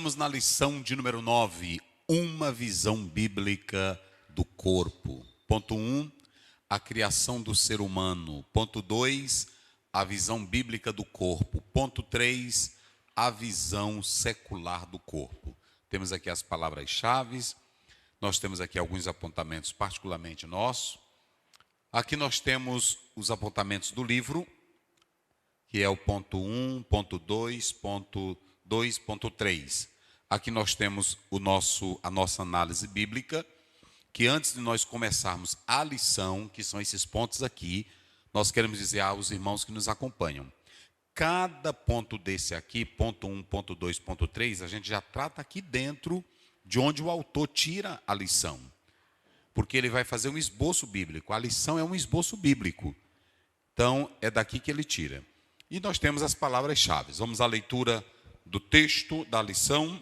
estamos na lição de número 9, uma visão bíblica do corpo. Ponto 1, a criação do ser humano. Ponto 2, a visão bíblica do corpo. Ponto 3, a visão secular do corpo. Temos aqui as palavras-chave, nós temos aqui alguns apontamentos particularmente nossos. Aqui nós temos os apontamentos do livro, que é o ponto 1, ponto 2, ponto 2, ponto 3. Aqui nós temos a nossa análise bíblica, que antes de nós começarmos a lição, que são esses pontos aqui, nós queremos dizer aos irmãos que nos acompanham. Cada ponto desse aqui, ponto 1, ponto 2, ponto 3, a gente já trata aqui dentro de onde o autor tira a lição. Porque ele vai fazer um esboço bíblico. A lição é um esboço bíblico. Então, é daqui que ele tira. E nós temos as palavras-chave. Vamos à leitura do texto da lição,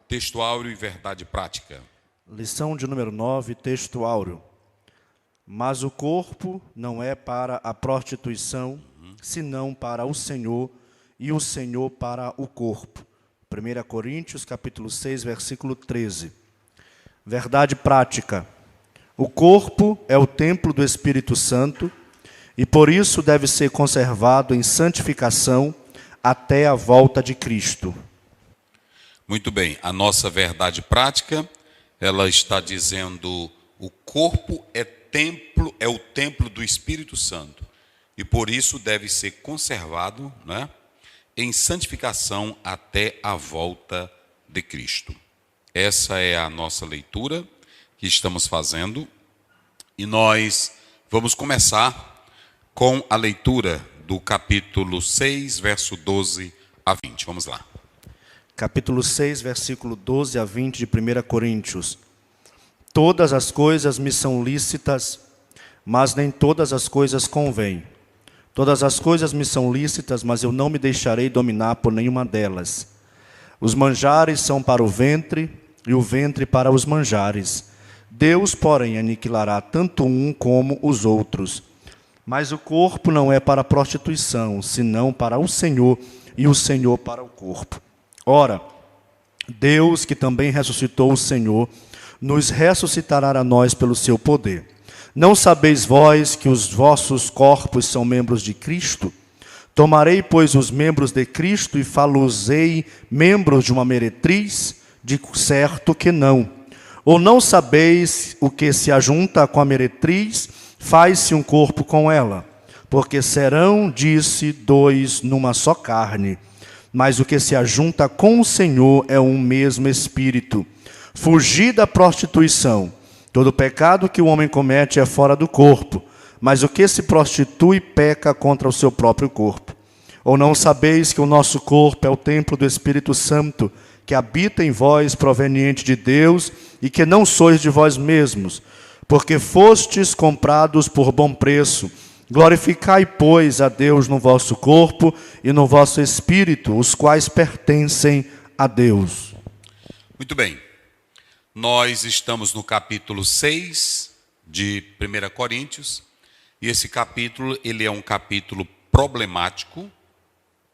texto áureo e verdade prática. Lição de número 9, texto áureo. Mas o corpo não é para a prostituição, senão para o Senhor, e o Senhor para o corpo. 1 Coríntios, capítulo 6, versículo 13. Verdade prática. O corpo é o templo do Espírito Santo, e por isso deve ser conservado em santificação até a volta de Cristo. Muito bem, a nossa verdade prática, ela está dizendo, o corpo é o templo do Espírito Santo, e por isso deve ser conservado, né, em santificação até a volta de Cristo. Essa é a nossa leitura que estamos fazendo, e nós vamos começar com a leitura do capítulo 6, verso 12 a 20. Vamos lá. Capítulo 6, versículo 12 a 20 de 1 Coríntios. Todas as coisas me são lícitas, mas nem todas as coisas convêm. Todas as coisas me são lícitas, mas eu não me deixarei dominar por nenhuma delas. Os manjares são para o ventre, e o ventre para os manjares. Deus, porém, aniquilará tanto um como os outros. Mas o corpo não é para a prostituição, senão para o Senhor, e o Senhor para o corpo. Ora, Deus, que também ressuscitou o Senhor, nos ressuscitará a nós pelo seu poder. Não sabeis vós que os vossos corpos são membros de Cristo? Tomarei, pois, os membros de Cristo e fá-los-ei membros de uma meretriz? De certo que não. Ou não sabeis o que se ajunta com a meretriz, faz-se um corpo com ela? Porque serão, disse, dois numa só carne. Mas o que se ajunta com o Senhor é um mesmo espírito. Fugir da prostituição. Todo pecado que o homem comete é fora do corpo, mas o que se prostitui peca contra o seu próprio corpo. Ou não sabeis que o nosso corpo é o templo do Espírito Santo, que habita em vós, proveniente de Deus, e que não sois de vós mesmos, porque fostes comprados por bom preço. Glorificai, pois, a Deus no vosso corpo e no vosso espírito, os quais pertencem a Deus. Muito bem. Nós estamos no capítulo 6 de 1 Coríntios, e esse capítulo, ele é um capítulo problemático.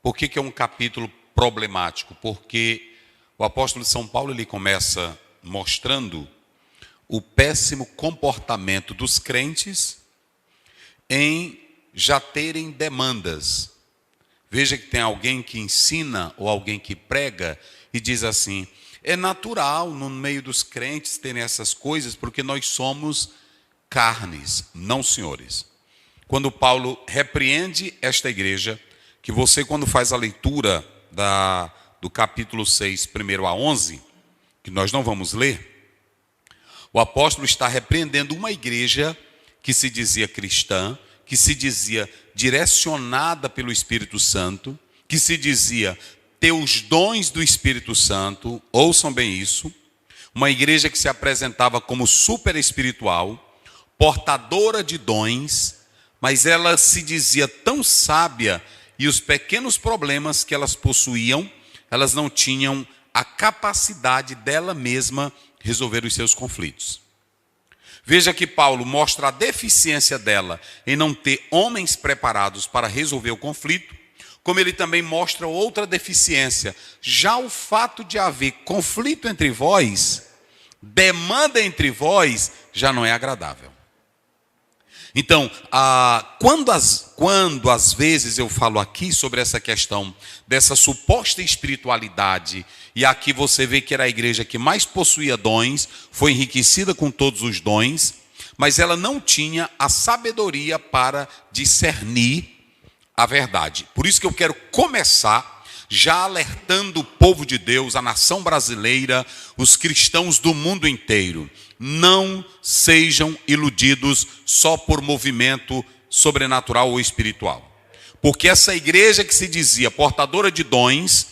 Por que é um capítulo problemático? Porque o apóstolo de São Paulo, ele começa mostrando o péssimo comportamento dos crentes em já terem demandas. Veja que tem alguém que ensina ou alguém que prega e diz assim: é natural no meio dos crentes terem essas coisas porque nós somos carnes. Não, senhores. Quando Paulo repreende esta igreja, que você, quando faz a leitura do capítulo 6, 1 a 11, que nós não vamos ler, o apóstolo está repreendendo uma igreja que se dizia cristã, que se dizia direcionada pelo Espírito Santo, que se dizia ter os dons do Espírito Santo. Ouçam bem isso. Uma igreja que se apresentava como super espiritual, portadora de dons, mas ela se dizia tão sábia, e os pequenos problemas que elas possuíam, elas não tinham a capacidade dela mesma resolver os seus conflitos. Veja que Paulo mostra a deficiência dela em não ter homens preparados para resolver o conflito, como ele também mostra outra deficiência. Já o fato de haver conflito entre vós, demanda entre vós, já não é agradável. Então, quando às vezes eu falo aqui sobre essa questão dessa suposta espiritualidade, e aqui você vê que era a igreja que mais possuía dons, foi enriquecida com todos os dons, mas ela não tinha a sabedoria para discernir a verdade. Por isso que eu quero começar já alertando o povo de Deus, a nação brasileira, os cristãos do mundo inteiro. Não sejam iludidos só por movimento sobrenatural ou espiritual. Porque essa igreja que se dizia portadora de dons,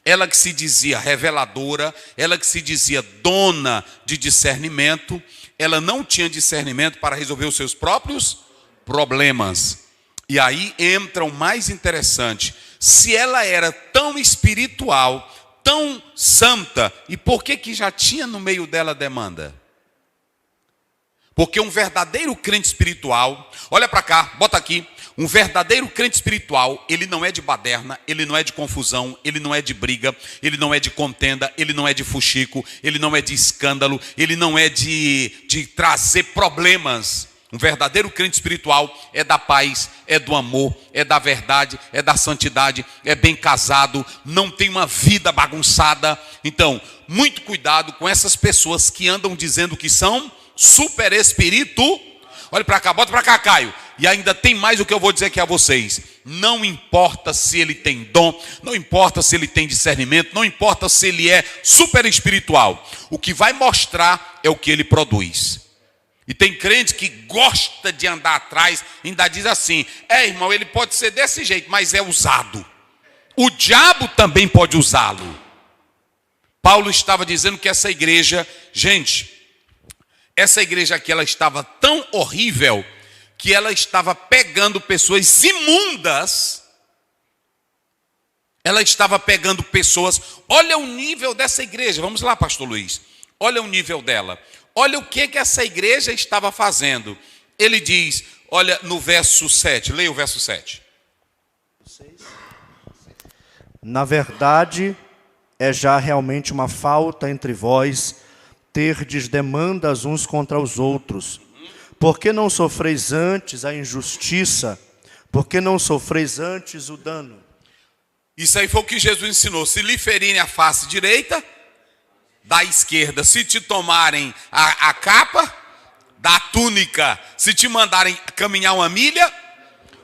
ela que se dizia reveladora, ela que se dizia dona de discernimento, ela não tinha discernimento para resolver os seus próprios problemas. E aí entra o mais interessante. Se ela era tão espiritual, tão santa, e por que já tinha no meio dela demanda? Porque um verdadeiro crente espiritual, olha para cá, bota aqui, um verdadeiro crente espiritual, ele não é de baderna, ele não é de confusão, ele não é de briga, ele não é de contenda, ele não é de fuxico, ele não é de escândalo, ele não é de trazer problemas. Um verdadeiro crente espiritual é da paz, é do amor, é da verdade, é da santidade, é bem casado, não tem uma vida bagunçada. Então, muito cuidado com essas pessoas que andam dizendo que são super espírito. Olha para cá, bota para cá, Caio. E ainda tem mais o que eu vou dizer aqui a vocês. Não importa se ele tem dom, não importa se ele tem discernimento, não importa se ele é super espiritual. O que vai mostrar é o que ele produz. E tem crente que gosta de andar atrás, ainda diz assim: irmão, ele pode ser desse jeito, mas é usado. O diabo também pode usá-lo. Paulo estava dizendo que essa igreja, gente, essa igreja aqui, ela estava tão horrível que ela estava pegando pessoas imundas. Ela estava pegando pessoas. Olha o nível dessa igreja. Vamos lá, pastor Luiz. Olha o nível dela. Olha o que essa igreja estava fazendo. Ele diz, olha no verso 7. Leia o verso 7. Na verdade, é já realmente uma falta entre vós terdes demandas uns contra os outros. Por que não sofreis antes a injustiça? Por que não sofreis antes o dano? Isso aí foi o que Jesus ensinou. Se lhe ferirem a face direita, da esquerda. Se te tomarem a capa, da túnica. Se te mandarem caminhar uma milha.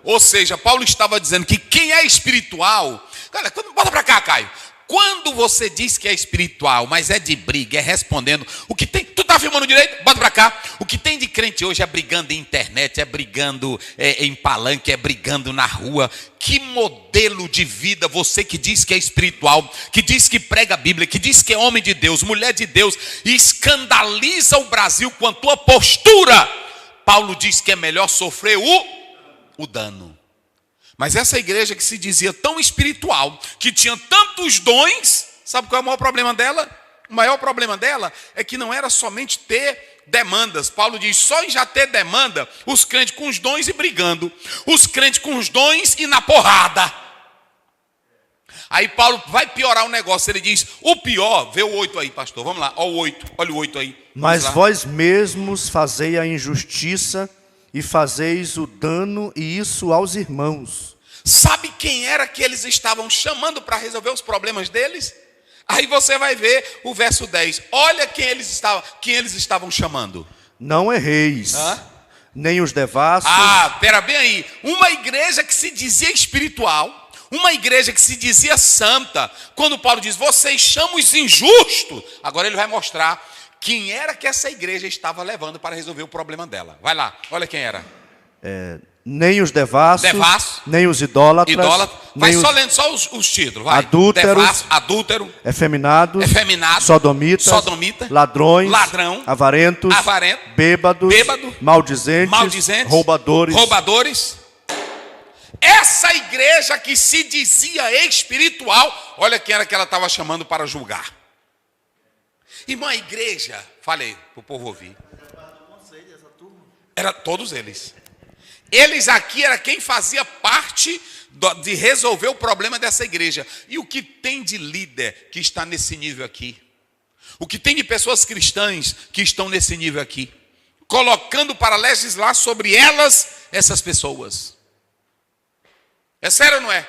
Ou seja, Paulo estava dizendo que quem é espiritual... Cara, bota para cá, Caio. Quando você diz que é espiritual, mas é de briga, é respondendo, o que tem, tu tá filmando direito? Bota pra cá. O que tem de crente hoje é brigando em internet, é brigando em palanque, é brigando na rua. Que modelo de vida você que diz que é espiritual, que diz que prega a Bíblia, que diz que é homem de Deus, mulher de Deus, e escandaliza o Brasil com a tua postura. Paulo diz que é melhor sofrer o dano. Mas essa igreja que se dizia tão espiritual, que tinha tantos dons, sabe qual é o maior problema dela? O maior problema dela é que não era somente ter demandas. Paulo diz, só em já ter demanda, os crentes com os dons e brigando. Os crentes com os dons e na porrada. Aí Paulo vai piorar o negócio, ele diz, o pior, vê o 8 aí, pastor, vamos lá, olha o 8 aí. Mas vós mesmos fazei a injustiça e fazeis o dano, e isso aos irmãos. Sabe quem era que eles estavam chamando para resolver os problemas deles? Aí você vai ver o verso 10. Olha quem eles estavam chamando. Não erreis, nem os devassos. Pera bem aí. Uma igreja que se dizia espiritual, uma igreja que se dizia santa. Quando Paulo diz, vocês chamam os injustos. Agora ele vai mostrar quem era que essa igreja estava levando para resolver o problema dela. Vai lá, olha quem era. Nem os devassos, nem os idólatras. Vai só lendo só os títulos. Vai. Adúltero, efeminado, sodomita, ladrões, avarentos, bêbados, maldizentes, roubadores. Essa igreja que se dizia espiritual, olha quem era que ela estava chamando para julgar. Irmã, a igreja, falei para o povo ouvir, era todos eles. Eles aqui era quem fazia parte de resolver o problema dessa igreja. E o que tem de líder que está nesse nível aqui? O que tem de pessoas cristãs que estão nesse nível aqui? Colocando para legislar sobre elas, essas pessoas. É sério ou não é?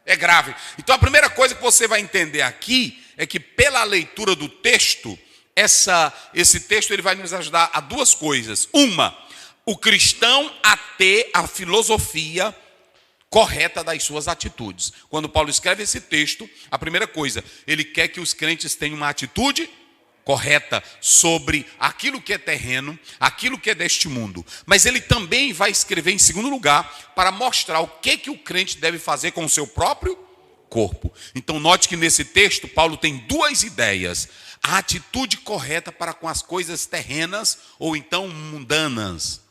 É grave. Então a primeira coisa que você vai entender aqui é que pela leitura do texto, esse texto ele vai nos ajudar a duas coisas. Uma, o cristão a ter a filosofia correta das suas atitudes. Quando Paulo escreve esse texto, a primeira coisa, ele quer que os crentes tenham uma atitude correta sobre aquilo que é terreno, aquilo que é deste mundo. Mas ele também vai escrever em segundo lugar para mostrar o que o crente deve fazer com o seu próprio corpo. Então note que nesse texto Paulo tem duas ideias: a atitude correta para com as coisas terrenas ou então mundanas.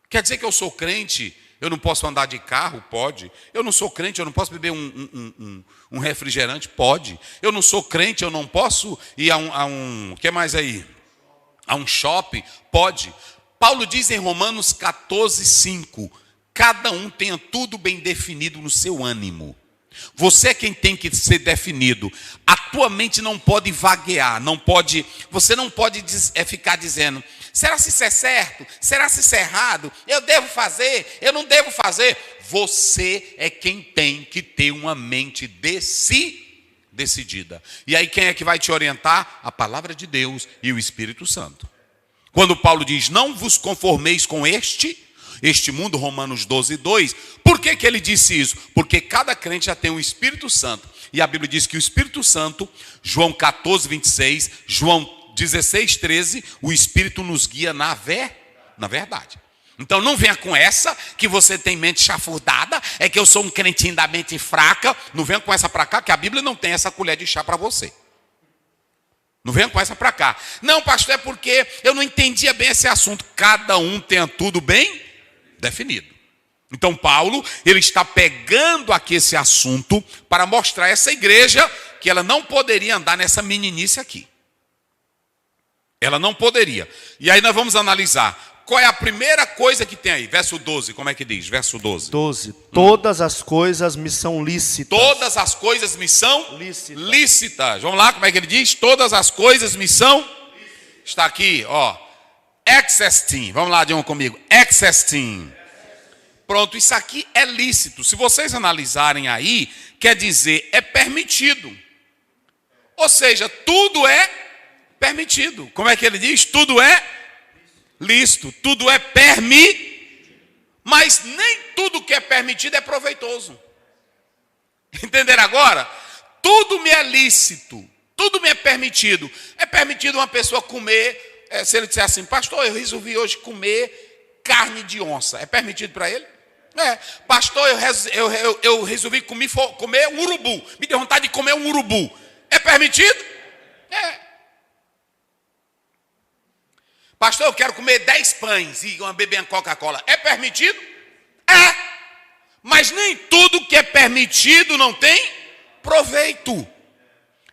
Quer dizer que eu sou crente, eu não posso andar de carro? Pode. Eu não sou crente, eu não posso beber um refrigerante? Pode. Eu não sou crente, eu não posso ir o que mais aí? A um shopping? Pode. Paulo diz em Romanos 14:5, cada um tenha tudo bem definido no seu ânimo. Você é quem tem que ser definido. A tua mente não pode vaguear, você não pode ficar dizendo: será se isso é certo? Será se isso é errado? Eu devo fazer? Eu não devo fazer? Você é quem tem que ter uma mente decidida. E aí quem é que vai te orientar? A palavra de Deus e o Espírito Santo. Quando Paulo diz: não vos conformeis com este mundo, Romanos 12:2, por que ele disse isso? Porque cada crente já tem um Espírito Santo. E a Bíblia diz que o Espírito Santo, João 14:26, João 16:13, o Espírito nos guia na verdade. Então não venha com essa que você tem mente chafurdada, é que eu sou um crentinho da mente fraca. Não venha com essa para cá, que a Bíblia não tem essa colher de chá para você. Não venha com essa para cá. Não, pastor, é porque eu não entendia bem esse assunto. Cada um tenha tudo bem definido. Então Paulo, ele está pegando aqui esse assunto para mostrar a essa igreja que ela não poderia andar nessa meninice aqui. Ela não poderia. E aí nós vamos analisar qual é a primeira coisa que tem aí. Verso 12, como é que diz? Verso 12. 12. Todas as coisas me são lícitas. Todas as coisas me são lícitas. Vamos lá, como é que ele diz? Todas as coisas me são lícitas. Está aqui, ó. Existing. Vamos lá, digam comigo. Existing. Pronto, isso aqui é lícito. Se vocês analisarem aí, quer dizer, é permitido. Ou seja, tudo é permitido. Como é que ele diz? Tudo é lícito, tudo é permitido. Mas nem tudo que é permitido é proveitoso. Entenderam agora? Tudo me é lícito, tudo me é permitido. É permitido uma pessoa comer, se ele disser assim: pastor, eu resolvi hoje comer carne de onça. É permitido para ele? É. Pastor, eu resolvi comer um urubu. Me deu vontade de comer um urubu. É permitido? É. Pastor, eu quero comer 10 pães e beber uma Coca-Cola. É permitido? É. Mas nem tudo que é permitido não tem proveito.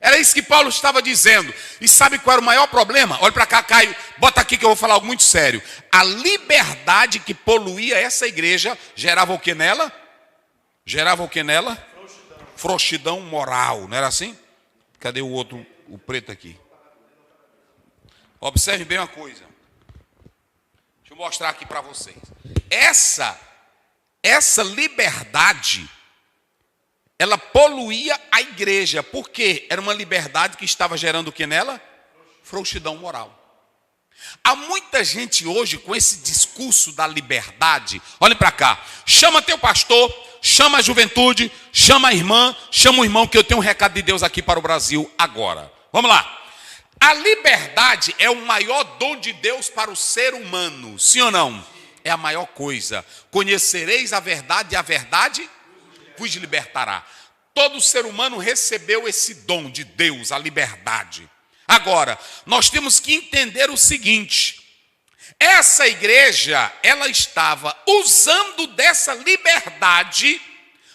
Era isso que Paulo estava dizendo. E sabe qual era o maior problema? Olha para cá, Caio. Bota aqui que eu vou falar algo muito sério. A liberdade que poluía essa igreja gerava o que nela? Gerava o que nela? Frouxidão moral. Não era assim? Cadê o outro, o preto aqui? Observe bem uma coisa. Deixa eu mostrar aqui para vocês. Essa liberdade, ela poluía a igreja. Por quê? Era uma liberdade que estava gerando o que nela? Frouxidão moral. Há muita gente hoje com esse discurso da liberdade. Olhem para cá. Chama teu pastor, chama a juventude, chama a irmã, chama o irmão, que eu tenho um recado de Deus aqui para o Brasil agora. Vamos lá. A liberdade é o maior dom de Deus para o ser humano. Sim ou não? É a maior coisa. Conhecereis a verdade e a verdade vos libertará. Todo ser humano recebeu esse dom de Deus, a liberdade. Agora, nós temos que entender o seguinte: essa igreja, ela estava usando dessa liberdade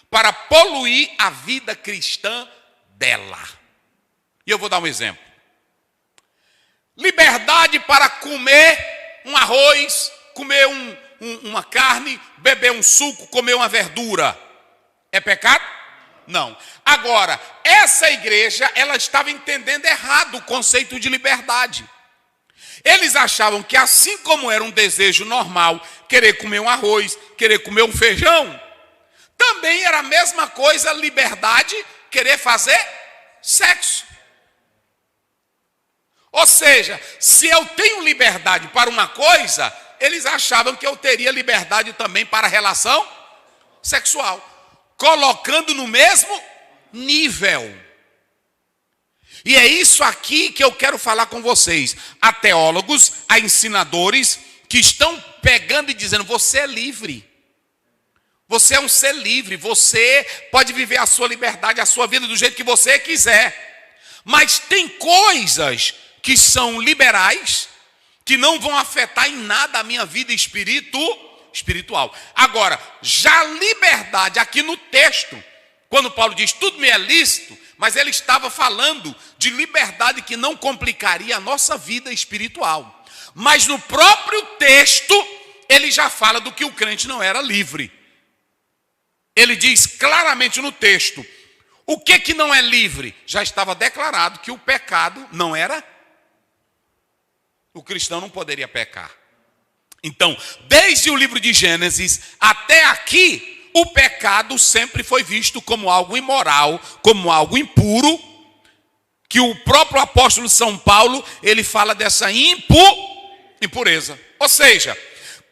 para poluir a vida cristã dela. E eu vou dar um exemplo. Liberdade para comer um arroz, comer uma carne, beber um suco, comer uma verdura, é pecado? Não. Agora, essa igreja, ela estava entendendo errado o conceito de liberdade. Eles achavam que assim como era um desejo normal, querer comer um arroz, querer comer um feijão, também era a mesma coisa, liberdade, querer fazer sexo. Ou seja, se eu tenho liberdade para uma coisa, eles achavam que eu teria liberdade também para a relação sexual, colocando no mesmo nível. E é isso aqui que eu quero falar com vocês. Há teólogos, há ensinadores que estão pegando e dizendo: você é livre. Você é um ser livre. Você pode viver a sua liberdade, a sua vida do jeito que você quiser. Mas tem coisas que são liberais, que não vão afetar em nada a minha vida espiritual. Agora, já liberdade aqui no texto, quando Paulo diz tudo me é lícito, mas ele estava falando de liberdade que não complicaria a nossa vida espiritual. Mas no próprio texto, ele já fala do que o crente não era livre. Ele diz claramente no texto, o que não é livre? Já estava declarado que o pecado não era. O cristão não poderia pecar. Então, desde o livro de Gênesis até aqui, o pecado sempre foi visto como algo imoral, como algo impuro, que o próprio apóstolo São Paulo, ele fala dessa impureza. Ou seja,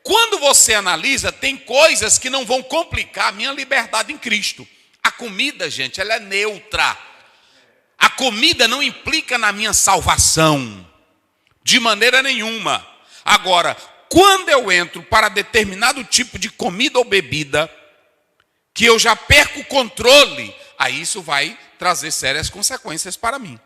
quando você analisa, tem coisas que não vão complicar a minha liberdade em Cristo. A comida, gente, ela é neutra. A comida não implica na minha salvação, de maneira nenhuma. Agora, quando eu entro para determinado tipo de comida ou bebida, que eu já perco o controle, aí isso vai trazer sérias consequências para mim.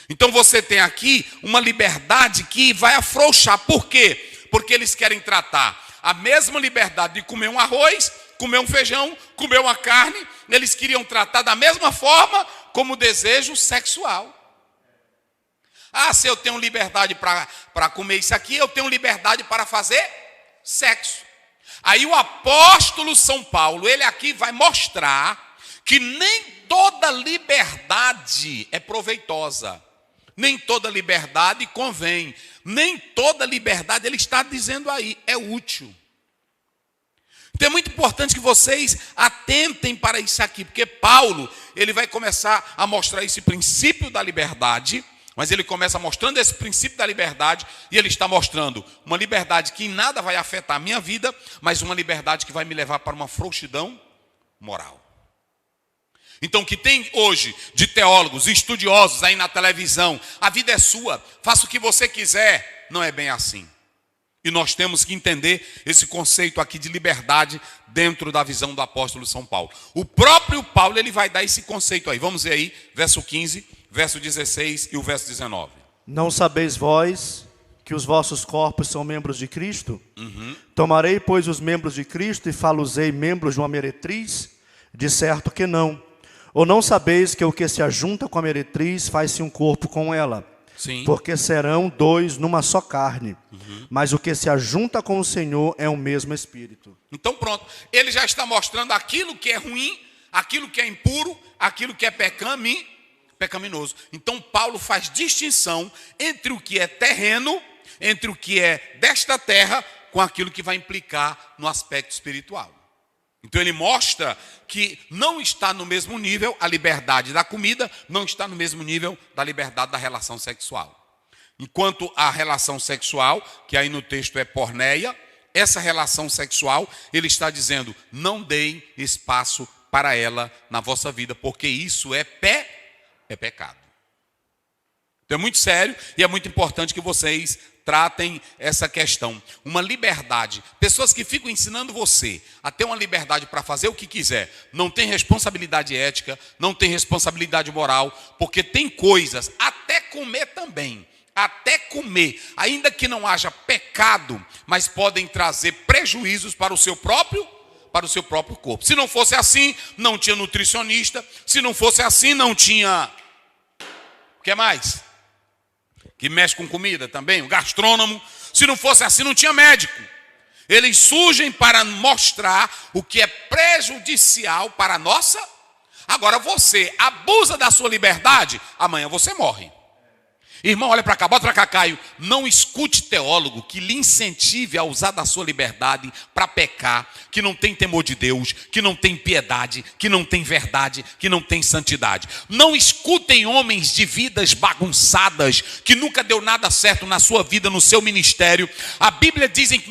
Então você tem aqui uma liberdade que vai afrouxar. Por quê? Porque eles querem tratar a mesma liberdade de comer um arroz, comer um feijão, comer uma carne, eles queriam tratar da mesma forma como desejo sexual. Ah, se eu tenho liberdade para comer isso aqui, eu tenho liberdade para fazer sexo. Aí o apóstolo São Paulo, ele aqui vai mostrar que nem toda liberdade é proveitosa. Nem toda liberdade convém. Nem toda liberdade, ele está dizendo aí, é útil. Então é muito importante que vocês atentem para isso aqui, porque Paulo, ele vai começar a mostrar esse princípio da liberdade, mas ele começa mostrando esse princípio da liberdade, e ele está mostrando uma liberdade que em nada vai afetar a minha vida, mas uma liberdade que vai me levar para uma frouxidão moral. Então o que tem hoje de teólogos, estudiosos aí na televisão, a vida é sua, faça o que você quiser, não é bem assim. E nós temos que entender esse conceito aqui de liberdade dentro da visão do apóstolo São Paulo. O próprio Paulo, ele vai dar esse conceito aí. Vamos ver aí, verso 15, verso 16 e o verso 19. Não sabeis vós que os vossos corpos são membros de Cristo? Tomarei, pois, os membros de Cristo e fá-los-ei membros de uma meretriz? De certo que não. Ou não sabeis que o que se ajunta com a meretriz faz-se um corpo com ela? Sim. Porque serão dois numa só carne. Mas o que se ajunta com o Senhor é o mesmo Espírito. Então pronto, ele já está mostrando aquilo que é ruim, aquilo que é impuro, aquilo que é pecaminoso. Então Paulo faz distinção entre o que é terreno, entre o que é desta terra, com aquilo que vai implicar no aspecto espiritual. Então ele mostra que não está no mesmo nível a liberdade da comida, não está no mesmo nível da liberdade da relação sexual. Enquanto a relação sexual, que aí no texto é porneia, essa relação sexual, ele está dizendo, não deem espaço para ela na vossa vida, porque isso é pecado. Então é muito sério e é muito importante que vocês tratem essa questão. Uma liberdade. Pessoas que ficam ensinando você a ter uma liberdade para fazer o que quiser, não tem responsabilidade ética, não tem responsabilidade moral, porque tem coisas, até comer também, até comer, ainda que não haja pecado, mas podem trazer prejuízos para o seu próprio corpo. Se não fosse assim, não tinha nutricionista. Se não fosse assim, não tinha... O que mais? Que mexe com comida também, o gastrônomo. Se não fosse assim, não tinha médico. Eles surgem para mostrar o que é prejudicial para a nossa. Agora você abusa da sua liberdade, amanhã você morre. Irmão, olha para cá, bota para cá, Caio. Não escute teólogo que lhe incentive a usar da sua liberdade para pecar, que não tem temor de Deus, que não tem piedade, que não tem verdade, que não tem santidade. Não escutem homens de vidas bagunçadas, que nunca deu nada certo na sua vida, no seu ministério. A Bíblia diz em 1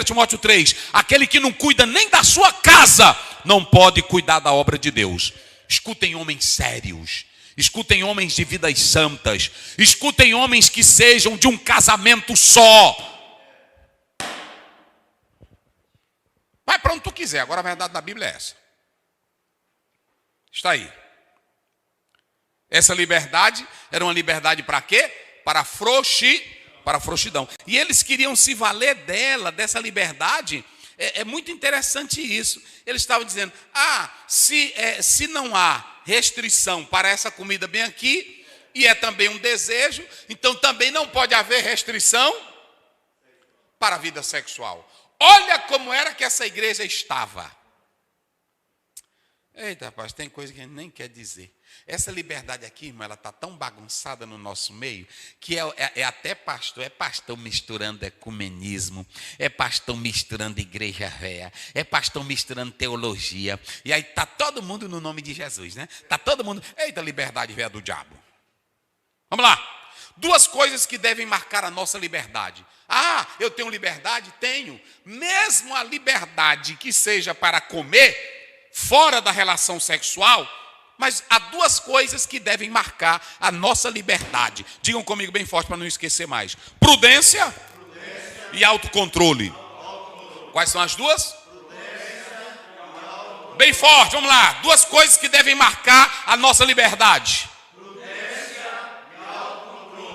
Timóteo 3, aquele que não cuida nem da sua casa, não pode cuidar da obra de Deus. Escutem homens sérios. Escutem homens de vidas santas. Escutem homens que sejam de um casamento só. Vai para onde tu quiser. Agora a verdade da Bíblia é essa. Está aí. Essa liberdade era uma liberdade para quê? Para frouxidão. E eles queriam se valer dessa liberdade. É muito interessante isso. Eles estavam dizendo, se não há restrição para essa comida bem aqui, e é também um desejo, então também não pode haver restrição para a vida sexual. Olha como era que essa igreja estava. Eita, rapaz, tem coisa que a gente nem quer dizer. Essa liberdade aqui, irmão, ela está tão bagunçada no nosso meio, que é até pastor, é pastor misturando ecumenismo, é pastor misturando igreja véia, é pastor misturando teologia, e aí está todo mundo no nome de Jesus, né? Está todo mundo, eita, liberdade véia do diabo. Vamos lá. Duas coisas que devem marcar a nossa liberdade. Eu tenho liberdade? Tenho. Mesmo a liberdade que seja para comer, fora da relação sexual, mas há duas coisas que devem marcar a nossa liberdade. Digam comigo bem forte para não esquecer mais. Prudência e autocontrole. Quais são as duas? Bem forte, vamos lá. Duas coisas que devem marcar a nossa liberdade.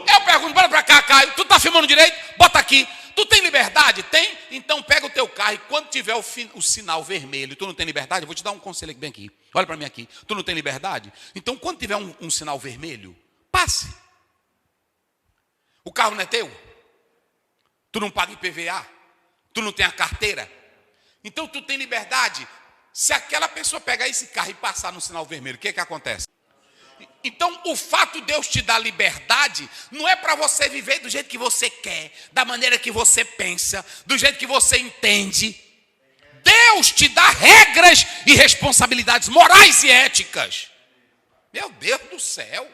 Eu pergunto, bora para cá, Caio. Tu está filmando direito? Bota aqui. Tu tem liberdade? Tem? Então pega o teu carro e quando tiver o sinal vermelho, tu não tem liberdade? Eu vou te dar um conselho bem aqui. Olha para mim aqui. Tu não tem liberdade? Então quando tiver um sinal vermelho, passe. O carro não é teu? Tu não paga IPVA? Tu não tem a carteira? Então tu tem liberdade. Se aquela pessoa pegar esse carro e passar no sinal vermelho, o que acontece? Então, o fato de Deus te dar liberdade não é para você viver do jeito que você quer, da maneira que você pensa, do jeito que você entende. Deus te dá regras e responsabilidades morais e éticas. Meu Deus do céu.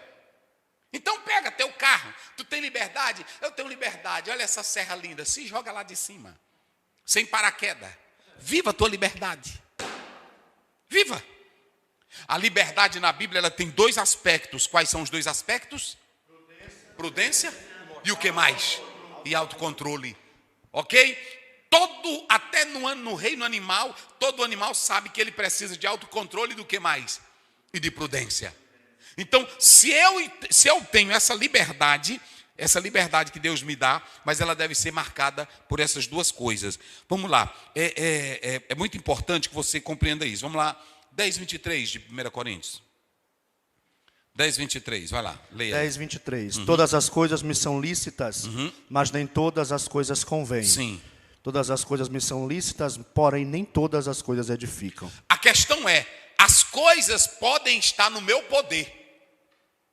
Então, pega teu carro. Tu tem liberdade? Eu tenho liberdade. Olha essa serra linda. Se joga lá de cima. Sem paraquedas. Viva a tua liberdade. Viva. A liberdade na Bíblia ela tem dois aspectos. Quais são os dois aspectos? Prudência e o que mais? E autocontrole. Ok? Até no reino animal, todo animal sabe que ele precisa de autocontrole e do que mais? E de prudência. Então, se eu tenho essa liberdade que Deus me dá, mas ela deve ser marcada por essas duas coisas. Vamos lá. É muito importante que você compreenda isso. Vamos lá. 10:23 de 1 Coríntios. 10:23, vai lá, leia. 10:23. Todas as coisas me são lícitas, mas nem todas as coisas convêm. Sim. Todas as coisas me são lícitas, porém nem todas as coisas edificam. A questão é, as coisas podem estar no meu poder,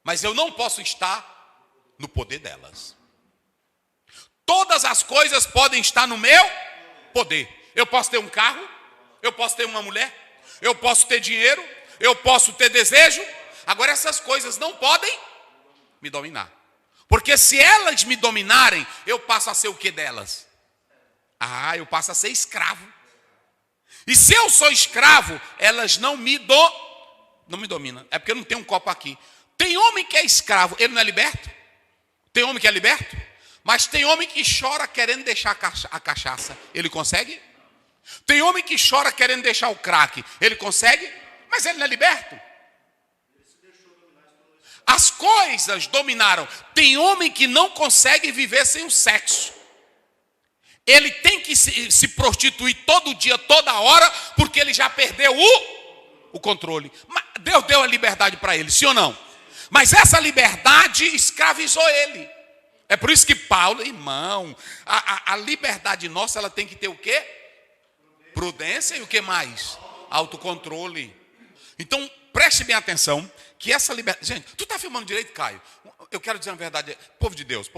mas eu não posso estar no poder delas. Todas as coisas podem estar no meu poder. Eu posso ter um carro, eu posso ter uma mulher, eu posso ter dinheiro, eu posso ter desejo. Agora essas coisas não podem me dominar. Porque se elas me dominarem, eu passo a ser o que delas? Eu passo a ser escravo. E se eu sou escravo, elas não me dominam. É porque eu não tenho um copo aqui. Tem homem que é escravo, ele não é liberto? Tem homem que é liberto? Mas tem homem que chora querendo deixar a cachaça. Ele consegue? Tem homem que chora querendo deixar o crack. Ele consegue? Mas ele não é liberto. As coisas dominaram. Tem homem que não consegue viver sem o sexo. Ele tem que se prostituir todo dia, toda hora, porque ele já perdeu o controle. Mas Deus deu a liberdade para ele, sim ou não? Mas essa liberdade escravizou ele. É por isso que Paulo, irmão, a liberdade nossa, ela tem que ter o quê? Prudência e o que mais? Autocontrole. Então, preste bem atenção, que essa liberdade... Gente, tu está filmando direito, Caio? Eu quero dizer uma verdade. Povo de Deus,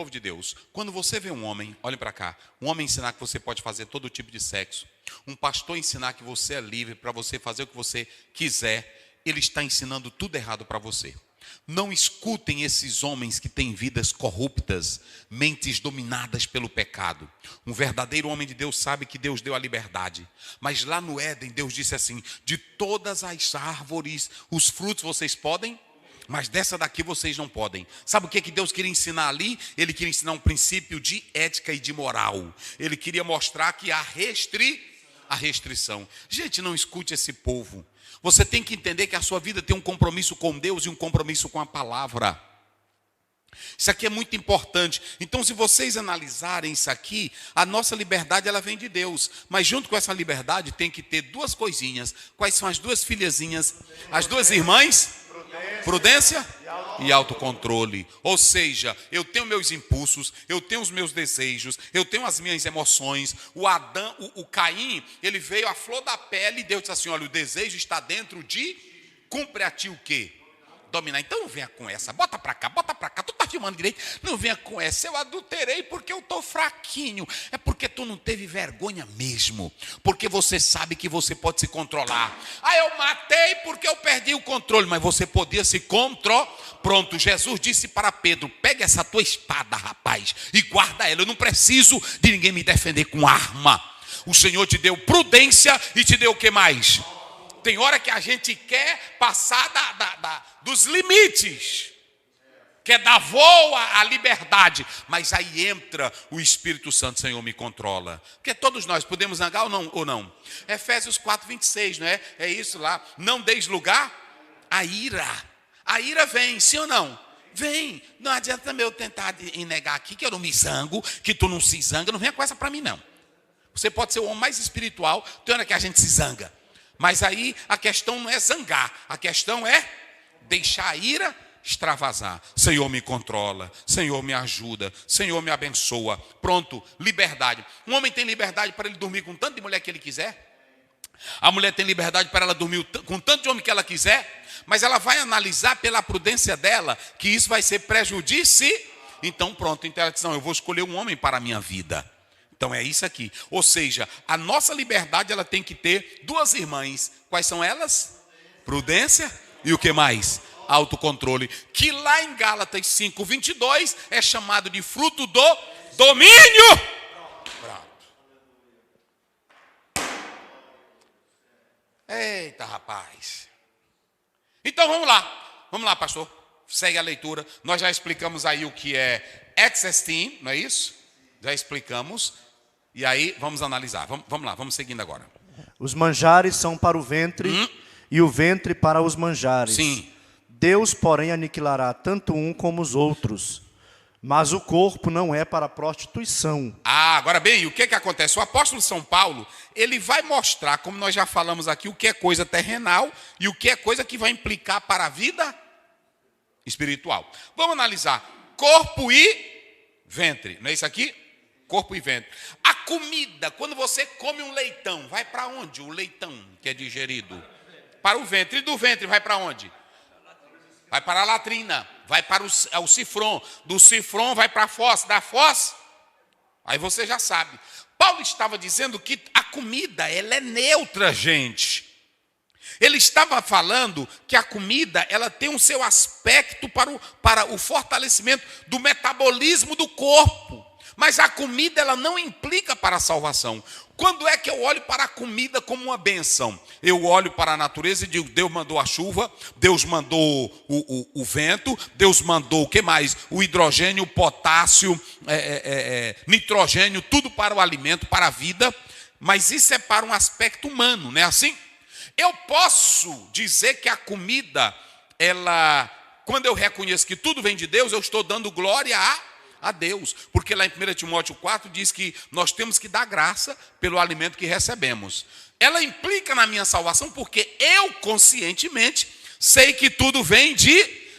quando você vê um homem, olhe para cá, um homem ensinar que você pode fazer todo tipo de sexo, um pastor ensinar que você é livre para você fazer o que você quiser, ele está ensinando tudo errado para você. Não escutem esses homens que têm vidas corruptas, mentes dominadas pelo pecado. Um verdadeiro homem de Deus sabe que Deus deu a liberdade. Mas lá no Éden, Deus disse assim: de todas as árvores, os frutos vocês podem, mas dessa daqui vocês não podem. Sabe o que Deus queria ensinar ali? Ele queria ensinar um princípio de ética e de moral. Ele queria mostrar que há restrição. Gente, não escute esse povo. Você tem que entender que a sua vida tem um compromisso com Deus e um compromisso com a palavra. Isso aqui é muito importante. Então, se vocês analisarem isso aqui, a nossa liberdade ela vem de Deus. Mas junto com essa liberdade tem que ter duas coisinhas. Quais são as duas filhazinhas? As duas irmãs? Prudência e autocontrole. Ou seja, eu tenho meus impulsos, eu tenho os meus desejos, eu tenho as minhas emoções. O Caim, ele veio à flor da pele e Deus disse assim: olha, o desejo está dentro de, cumpre a ti o quê? Dominar. Então não venha com essa, bota pra cá, tu tá filmando direito, não venha com essa, eu adulterei porque eu tô fraquinho. É porque tu não teve vergonha mesmo, porque você sabe que você pode se controlar. Eu matei porque eu perdi o controle, mas você podia se controlar. Pronto, Jesus disse para Pedro: pega essa tua espada, rapaz, e guarda ela, eu não preciso de ninguém me defender com arma. O Senhor te deu prudência e te deu o que mais? Tem hora que a gente quer passar dos limites, quer dar voo à liberdade, mas aí entra o Espírito Santo: Senhor, me controla. Porque todos nós podemos zangar ou não? Efésios 4:26, não é? É isso lá. Não deis lugar à ira. A ira vem, sim ou não? Vem. Não adianta também eu tentar negar aqui que eu não me zango, que tu não se zanga. Não venha com essa para mim, não. Você pode ser o homem mais espiritual, tem hora que a gente se zanga. Mas aí a questão não é zangar, a questão é deixar a ira extravasar. Senhor, me controla, Senhor, me ajuda, Senhor, me abençoa. Pronto, liberdade. Um homem tem liberdade para ele dormir com tanto de mulher que ele quiser. A mulher tem liberdade para ela dormir com tanto de homem que ela quiser. Mas ela vai analisar pela prudência dela que isso vai ser prejudício. Então pronto, então ela diz: não, eu vou escolher um homem para a minha vida. Então é isso aqui. Ou seja, a nossa liberdade ela tem que ter duas irmãs. Quais são elas? Prudência e o que mais? Autocontrole. Que lá em Gálatas 5:22 é chamado de fruto do domínio. Pronto. Eita, rapaz. Então vamos lá, pastor. Segue a leitura. Nós já explicamos aí o que é ex-esteem, não é isso? Já explicamos. E aí, vamos analisar. Vamos lá, vamos seguindo agora. Os manjares são para o ventre e o ventre para os manjares. Sim. Deus, porém, aniquilará tanto um como os outros. Mas o corpo não é para a prostituição. Agora bem, o que acontece? O apóstolo São Paulo, ele vai mostrar, como nós já falamos aqui, o que é coisa terrenal e o que é coisa que vai implicar para a vida espiritual. Vamos analisar corpo e ventre. Não é isso aqui? Corpo e ventre. A comida, quando você come um leitão, vai para onde? O leitão que é digerido? Para o ventre. E do ventre vai para onde? Vai para a latrina. Vai para o cifrão. Do cifrão vai para a fossa. Da fossa, aí você já sabe. Paulo estava dizendo que a comida, ela é neutra, gente. Ele estava falando que a comida, ela tem o seu aspecto para o fortalecimento do metabolismo do corpo. Mas a comida, ela não implica para a salvação. Quando é que eu olho para a comida como uma bênção? Eu olho para a natureza e digo: Deus mandou a chuva, Deus mandou o vento, Deus mandou o que mais? O hidrogênio, o potássio, nitrogênio, tudo para o alimento, para a vida. Mas isso é para um aspecto humano, não é assim? Eu posso dizer que a comida, quando eu reconheço que tudo vem de Deus, eu estou dando glória a Deus, porque lá em 1 Timóteo 4 diz que nós temos que dar graça pelo alimento que recebemos. Ela implica na minha salvação porque eu conscientemente sei que tudo vem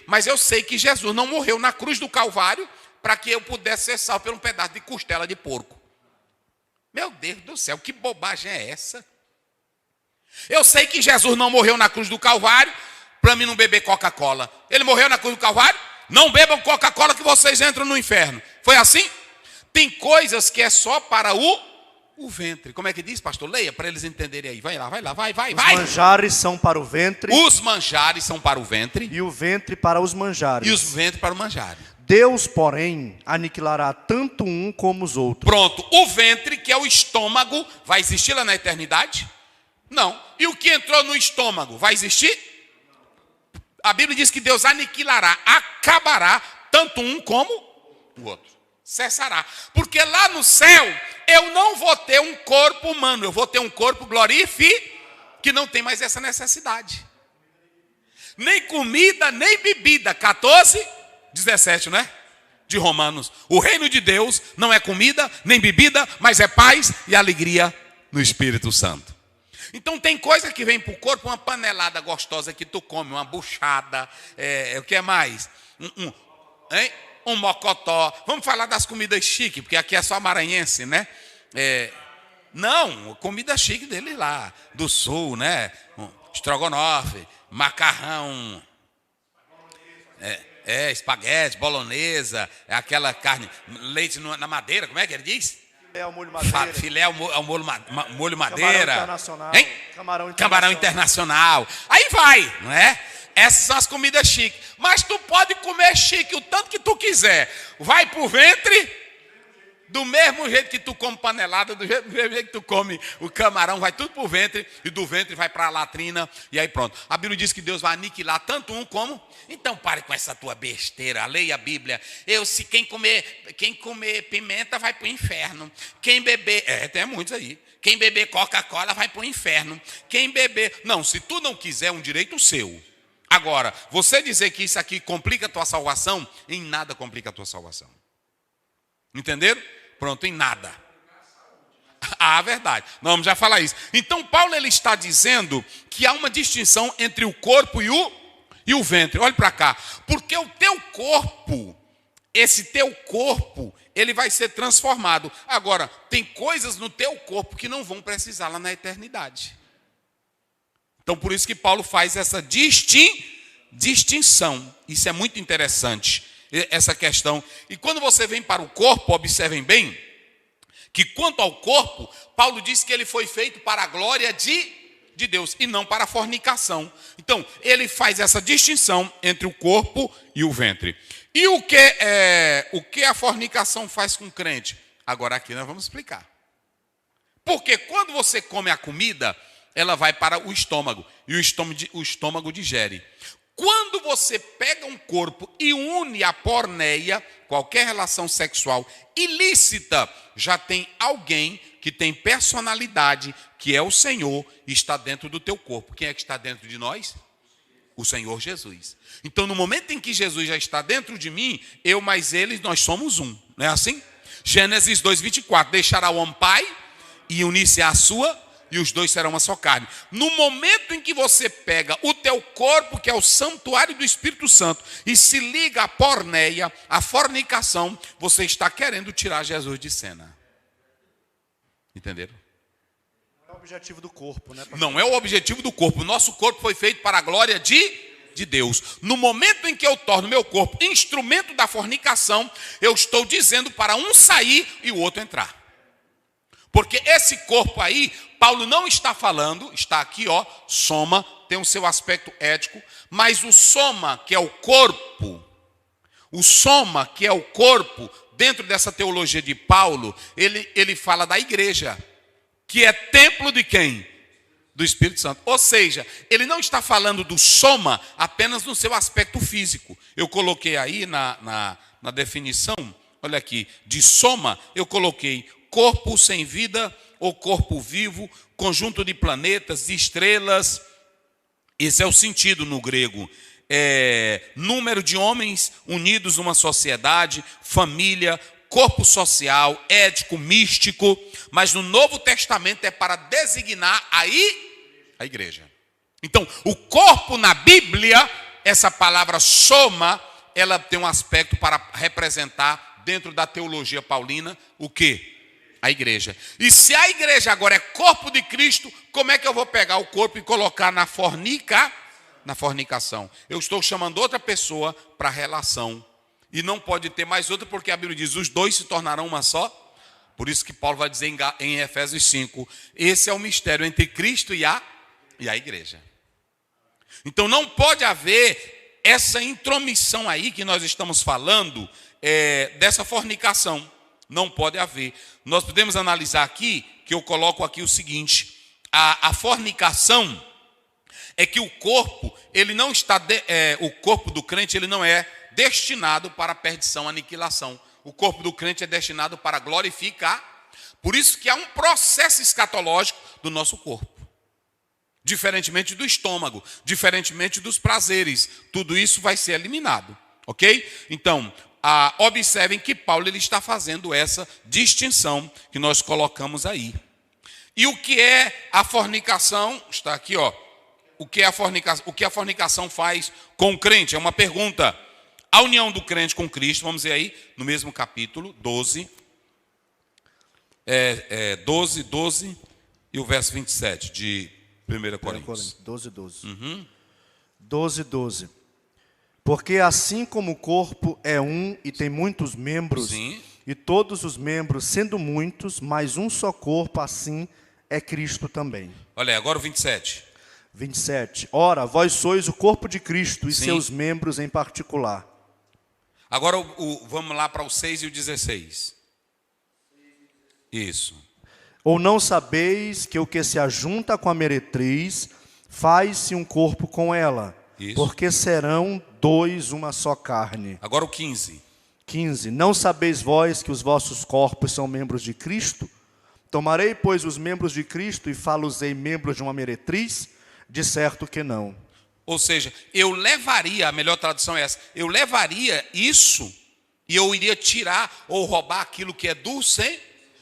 mas eu sei que Jesus não morreu na cruz do Calvário para que eu pudesse ser salvo por um pedaço de costela de porco. Meu Deus do céu, que bobagem é essa? Eu sei que Jesus não morreu na cruz do Calvário para mim não beber Coca-Cola. Ele morreu na cruz do Calvário? Não bebam Coca-Cola que vocês entram no inferno. Foi assim? Tem coisas que é só para o ventre. Como é que diz, pastor? Leia para eles entenderem aí. Vai lá, vai. Os manjares são para o ventre. Os manjares são para o ventre. E o ventre para os manjares. E os ventres para o manjar. Deus, porém, aniquilará tanto um como os outros. Pronto. O ventre, que é o estômago, vai existir lá na eternidade? Não. E o que entrou no estômago, vai existir? A Bíblia diz que Deus aniquilará, acabará, tanto um como o outro. Cessará. Porque lá no céu, eu não vou ter um corpo humano, eu vou ter um corpo glorificado, que não tem mais essa necessidade. Nem comida, nem bebida. 14, 17, né? De Romanos. O reino de Deus não é comida, nem bebida, mas é paz e alegria no Espírito Santo. Então tem coisa que vem para o corpo, uma panelada gostosa que tu come, uma buchada, o que é mais? Um mocotó. Vamos falar das comidas chiques, porque aqui é só maranhense, né? Não, comida chique dele lá, do sul, né? Estrogonofe, macarrão, espaguete, bolonesa, aquela carne, leite na madeira, como é que ele diz? Filé ao molho madeira. Filé ao molho madeira. Camarão internacional. Aí vai, não é? Essas são as comidas chiques. Mas tu pode comer chique o tanto que tu quiser. Vai pro ventre, do mesmo jeito que tu come panelada, do mesmo jeito que tu come o camarão, vai tudo pro ventre, e do ventre vai para a latrina, e aí pronto. A Bíblia diz que Deus vai aniquilar tanto um como... Então pare com essa tua besteira, leia a Bíblia. Quem comer pimenta vai para o inferno. Quem beber... tem muitos aí. Quem beber Coca-Cola vai para o inferno. Quem beber... Não, se tu não quiser, é um direito seu. Agora, você dizer que isso aqui complica a tua salvação, em nada complica a tua salvação. Entenderam? Pronto, em nada. Verdade. Nós vamos já falar isso. Então, Paulo ele está dizendo que há uma distinção entre o corpo e o ventre. Olhe para cá. Porque o teu corpo, esse teu corpo, ele vai ser transformado. Agora, tem coisas no teu corpo que não vão precisar lá na eternidade. Então, por isso que Paulo faz essa distinção. Isso é muito interessante, essa questão. E quando você vem para o corpo, observem bem, que quanto ao corpo, Paulo diz que ele foi feito para a glória de Deus e não para a fornicação. Então, ele faz essa distinção entre o corpo e o ventre. E o que a fornicação faz com o crente? Agora aqui nós vamos explicar. Porque quando você come a comida, ela vai para o estômago, e o estômago digere. Quando você pega um corpo e une a porneia, qualquer relação sexual ilícita, já tem alguém que tem personalidade, que é o Senhor, e está dentro do teu corpo. Quem é que está dentro de nós? O Senhor Jesus. Então, no momento em que Jesus já está dentro de mim, eu mais ele, nós somos um. Não é assim? Gênesis 2:24, deixará o homem pai e unir-se à sua, e os dois serão uma só carne. No momento em que você pega o teu corpo, que é o santuário do Espírito Santo, e se liga à porneia, à fornicação, você está querendo tirar Jesus de cena. Entenderam? Não é o objetivo do corpo, né, pastor? Não é o objetivo do corpo. O nosso corpo foi feito para a glória de Deus. No momento em que eu torno meu corpo instrumento da fornicação, eu estou dizendo para um sair e o outro entrar. Porque esse corpo aí, Paulo não está falando, está aqui, soma, tem o seu aspecto ético, mas o soma, que é o corpo, dentro dessa teologia de Paulo, ele fala da igreja, que é templo de quem? Do Espírito Santo. Ou seja, ele não está falando do soma apenas no seu aspecto físico. Eu coloquei aí na definição, olha aqui, de soma, eu coloquei corpo sem vida ou corpo vivo, conjunto de planetas, de estrelas. Esse é o sentido no grego. Número de homens unidos numa sociedade, família, corpo social, ético, místico. Mas no Novo Testamento é para designar aí a igreja. Então, o corpo na Bíblia, essa palavra soma, ela tem um aspecto para representar dentro da teologia paulina, o quê? A igreja. E se a igreja agora é corpo de Cristo, como é que eu vou pegar o corpo e colocar na fornicação? Eu estou chamando outra pessoa para relação. E não pode ter mais outra, porque a Bíblia diz, os dois se tornarão uma só. Por isso que Paulo vai dizer em Efésios 5, esse é o mistério entre Cristo e a igreja. Então não pode haver essa intromissão aí que nós estamos falando, dessa fornicação. Não pode haver. Nós podemos analisar aqui, que eu coloco aqui o seguinte, a fornicação é que o corpo, ele não está, o corpo do crente, ele não é destinado para perdição, aniquilação. O corpo do crente é destinado para glorificar. Por isso que há um processo escatológico do nosso corpo. Diferentemente do estômago, diferentemente dos prazeres. Tudo isso vai ser eliminado. Ok? Então, observem que Paulo ele está fazendo essa distinção que nós colocamos aí. E o que é a fornicação? Está aqui, ó. O que a fornicação faz com o crente? É uma pergunta. A união do crente com Cristo, vamos ver aí, no mesmo capítulo, 12. 12 e o verso 27 de 1 Coríntios. 12, 12. Uhum. 12, 12. Porque assim como o corpo é um e tem muitos membros, Sim. E todos os membros, sendo muitos, mas um só corpo, assim é Cristo também. Olha aí, agora o 27. 27. Ora, vós sois o corpo de Cristo e Sim. seus membros em particular. Agora vamos lá para o 6 e o 16. Isso. Ou não sabeis que o que se ajunta com a meretriz, faz-se um corpo com ela, Isso. porque serão dois uma só carne. Agora o 15. 15. Não sabeis vós que os vossos corpos são membros de Cristo? Tomarei, pois, os membros de Cristo e fá-los-ei membros de uma meretriz? De certo que não. Ou seja, eu levaria, a melhor tradução é essa, eu levaria isso e eu iria tirar ou roubar aquilo que é do Senhor.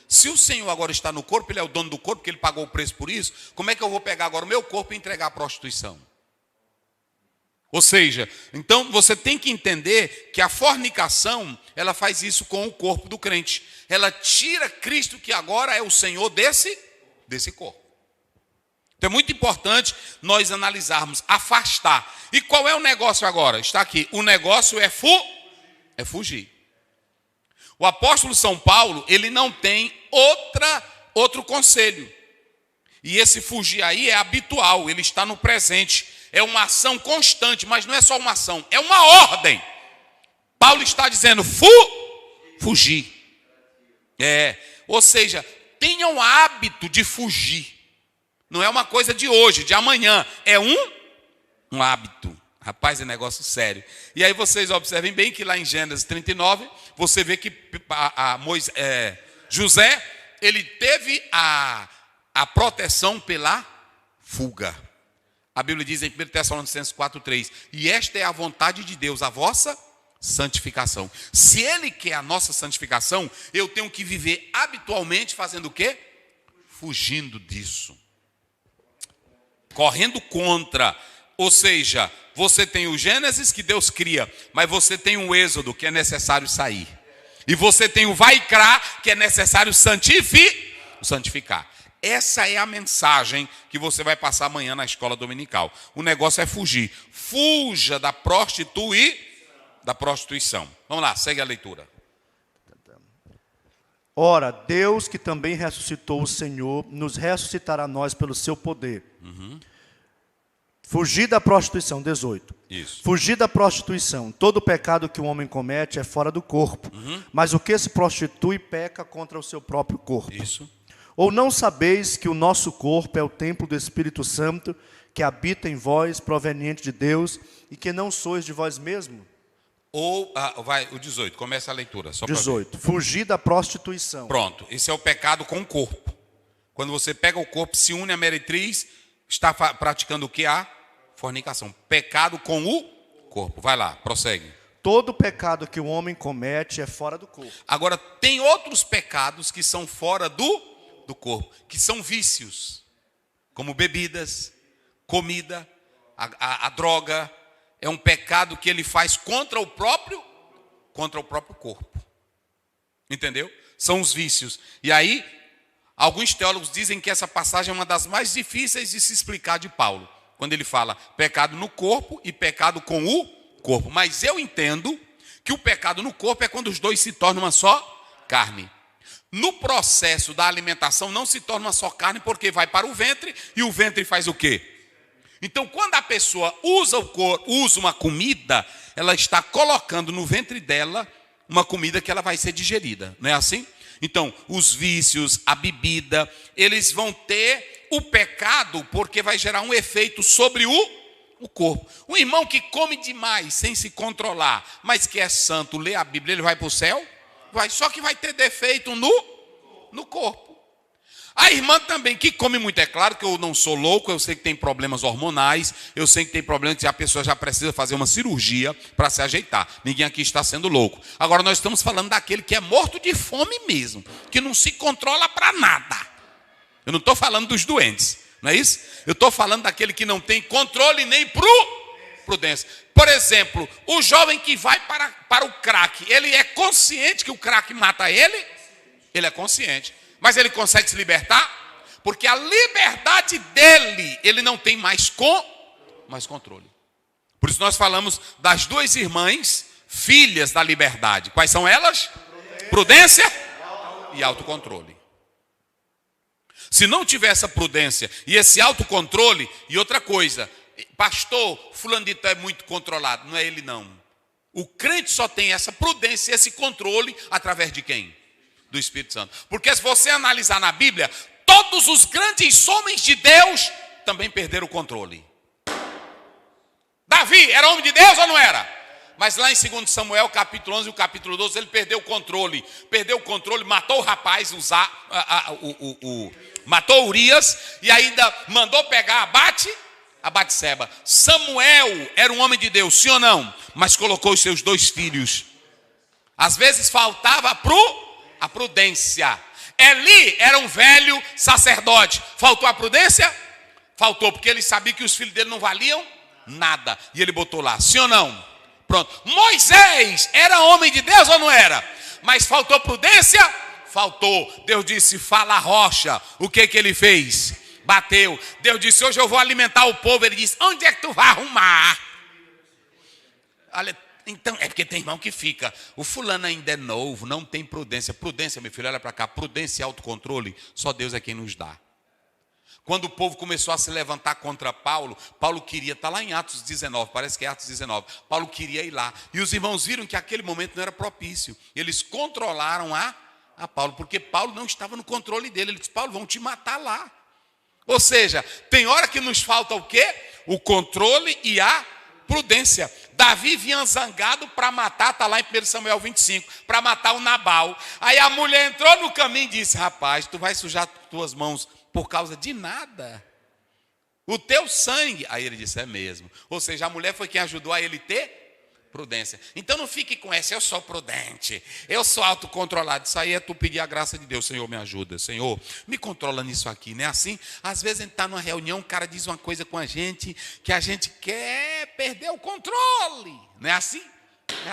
Se o Senhor agora está no corpo, ele é o dono do corpo, porque ele pagou o preço por isso, como é que eu vou pegar agora o meu corpo e entregar à prostituição? Ou seja, então você tem que entender que a fornicação, ela faz isso com o corpo do crente. Ela tira Cristo, que agora é o Senhor desse corpo. Então é muito importante nós analisarmos, afastar. E qual é o negócio agora? Está aqui. O negócio é fugir. O apóstolo São Paulo, ele não tem outro conselho. E esse fugir aí é habitual, ele está no presente. É uma ação constante, mas não é só uma ação, é uma ordem. Paulo está dizendo, fugir. Ou seja, tenham o hábito de fugir. Não é uma coisa de hoje, de amanhã. É um hábito. Rapaz, é negócio sério. E aí vocês observem bem que lá em Gênesis 39, você vê que José, ele teve a proteção pela fuga. A Bíblia diz em 1 Tessalonicenses 4:3, e esta é a vontade de Deus, a vossa santificação. Se Ele quer a nossa santificação, eu tenho que viver habitualmente fazendo o quê? Fugindo disso. Correndo contra. Ou seja, você tem o Gênesis que Deus cria, mas você tem o Êxodo que é necessário sair. E você tem o Vaikra que é necessário santificar. Essa é a mensagem que você vai passar amanhã na escola dominical. O negócio é fugir. Fuja da prostituição. Vamos lá, segue a leitura. Ora, Deus que também ressuscitou o Senhor, nos ressuscitará nós pelo seu poder. Fugir da prostituição, 18. Isso. Fugir da prostituição. Todo pecado que o homem comete é fora do corpo. Mas o que se prostitui peca contra o seu próprio corpo. Isso. Ou não sabeis que o nosso corpo é o templo do Espírito Santo, que habita em vós, proveniente de Deus, e que não sois de vós mesmos? Ou, o 18, começa a leitura. Só 18. Fugir da prostituição. Pronto, esse é o pecado com o corpo. Quando você pega o corpo, se une à meretriz, está praticando o que? A fornicação. Pecado com o corpo. Vai lá, prossegue. Todo pecado que o homem comete é fora do corpo. Agora, tem outros pecados que são fora do corpo, que são vícios, como bebidas, comida, a droga. É um pecado que ele faz contra o próprio corpo. Entendeu? São os vícios. E aí, alguns teólogos dizem que essa passagem é uma das mais difíceis de se explicar de Paulo. Quando ele fala pecado no corpo e pecado com o corpo. Mas eu entendo que o pecado no corpo é quando os dois se tornam uma só carne. No processo da alimentação não se torna uma só carne porque vai para o ventre e o ventre faz o quê? Então, quando a pessoa usa uma comida, ela está colocando no ventre dela uma comida que ela vai ser digerida, não é assim? Então, os vícios, a bebida, eles vão ter o pecado porque vai gerar um efeito sobre o corpo. Um irmão que come demais sem se controlar, mas que é santo, lê a Bíblia, ele vai para o céu? Vai, só que vai ter defeito no corpo. A irmã também, que come muito, é claro que eu não sou louco, eu sei que tem problemas hormonais, eu sei que tem problemas que a pessoa já precisa fazer uma cirurgia para se ajeitar. Ninguém aqui está sendo louco. Agora nós estamos falando daquele que é morto de fome mesmo, que não se controla para nada. Eu não estou falando dos doentes, não é isso? Eu estou falando daquele que não tem controle nem prudência. Por exemplo, o jovem que vai para o crack, ele é consciente que o crack mata ele? Ele é consciente. Mas ele consegue se libertar? Porque a liberdade dele, ele não tem mais controle. Por isso nós falamos das duas irmãs, filhas da liberdade. Quais são elas? Prudência e autocontrole. Se não tiver essa prudência e esse autocontrole, e outra coisa, pastor, fulano de tal é muito controlado. Não é ele não. O crente só tem essa prudência e esse controle através de quem? Do Espírito Santo. Porque se você analisar na Bíblia, todos os grandes homens de Deus também perderam o controle. Davi era homem de Deus ou não era? Mas lá em 2 Samuel, capítulo 11 e o capítulo 12, ele perdeu o controle. Perdeu o controle, matou o rapaz, matou Urias e ainda mandou pegar a Batseba. Samuel era um homem de Deus, sim ou não? Mas colocou os seus 2 filhos. Às vezes faltava a prudência. Eli era um velho sacerdote. Faltou a prudência? Faltou, porque ele sabia que os filhos dele não valiam nada. E ele botou lá, sim ou não? Pronto. Moisés era homem de Deus ou não era? Mas faltou prudência? Faltou. Deus disse, fala a rocha. O que ele fez? Bateu. Deus disse, hoje eu vou alimentar o povo. Ele disse, onde é que tu vai arrumar? Olha, então, é porque tem irmão que fica, o fulano ainda é novo, não tem prudência. Prudência, meu filho, olha para cá, prudência e autocontrole, só Deus é quem nos dá. Quando o povo começou a se levantar contra Paulo, Paulo queria, está lá em Atos 19, parece que é Atos 19, Paulo queria ir lá. E os irmãos viram que aquele momento não era propício. Eles controlaram a Paulo, porque Paulo não estava no controle dele. Ele disse, Paulo, vão te matar lá. Ou seja, tem hora que nos falta o quê? O controle e a prudência. Davi vinha zangado para matar, está lá em 1 Samuel 25, para matar o Nabal. Aí a mulher entrou no caminho e disse, rapaz, tu vai sujar tuas mãos por causa de nada. O teu sangue. Aí ele disse, é mesmo. Ou seja, a mulher foi quem ajudou a ele ter prudência. Então não fique com essa, eu sou prudente, eu sou autocontrolado. Isso aí é tu pedir a graça de Deus. Senhor, me ajuda. Senhor, me controla nisso aqui. Não é assim? Às vezes a gente está numa reunião, um cara diz uma coisa com a gente, que a gente quer perder o controle. Não é assim?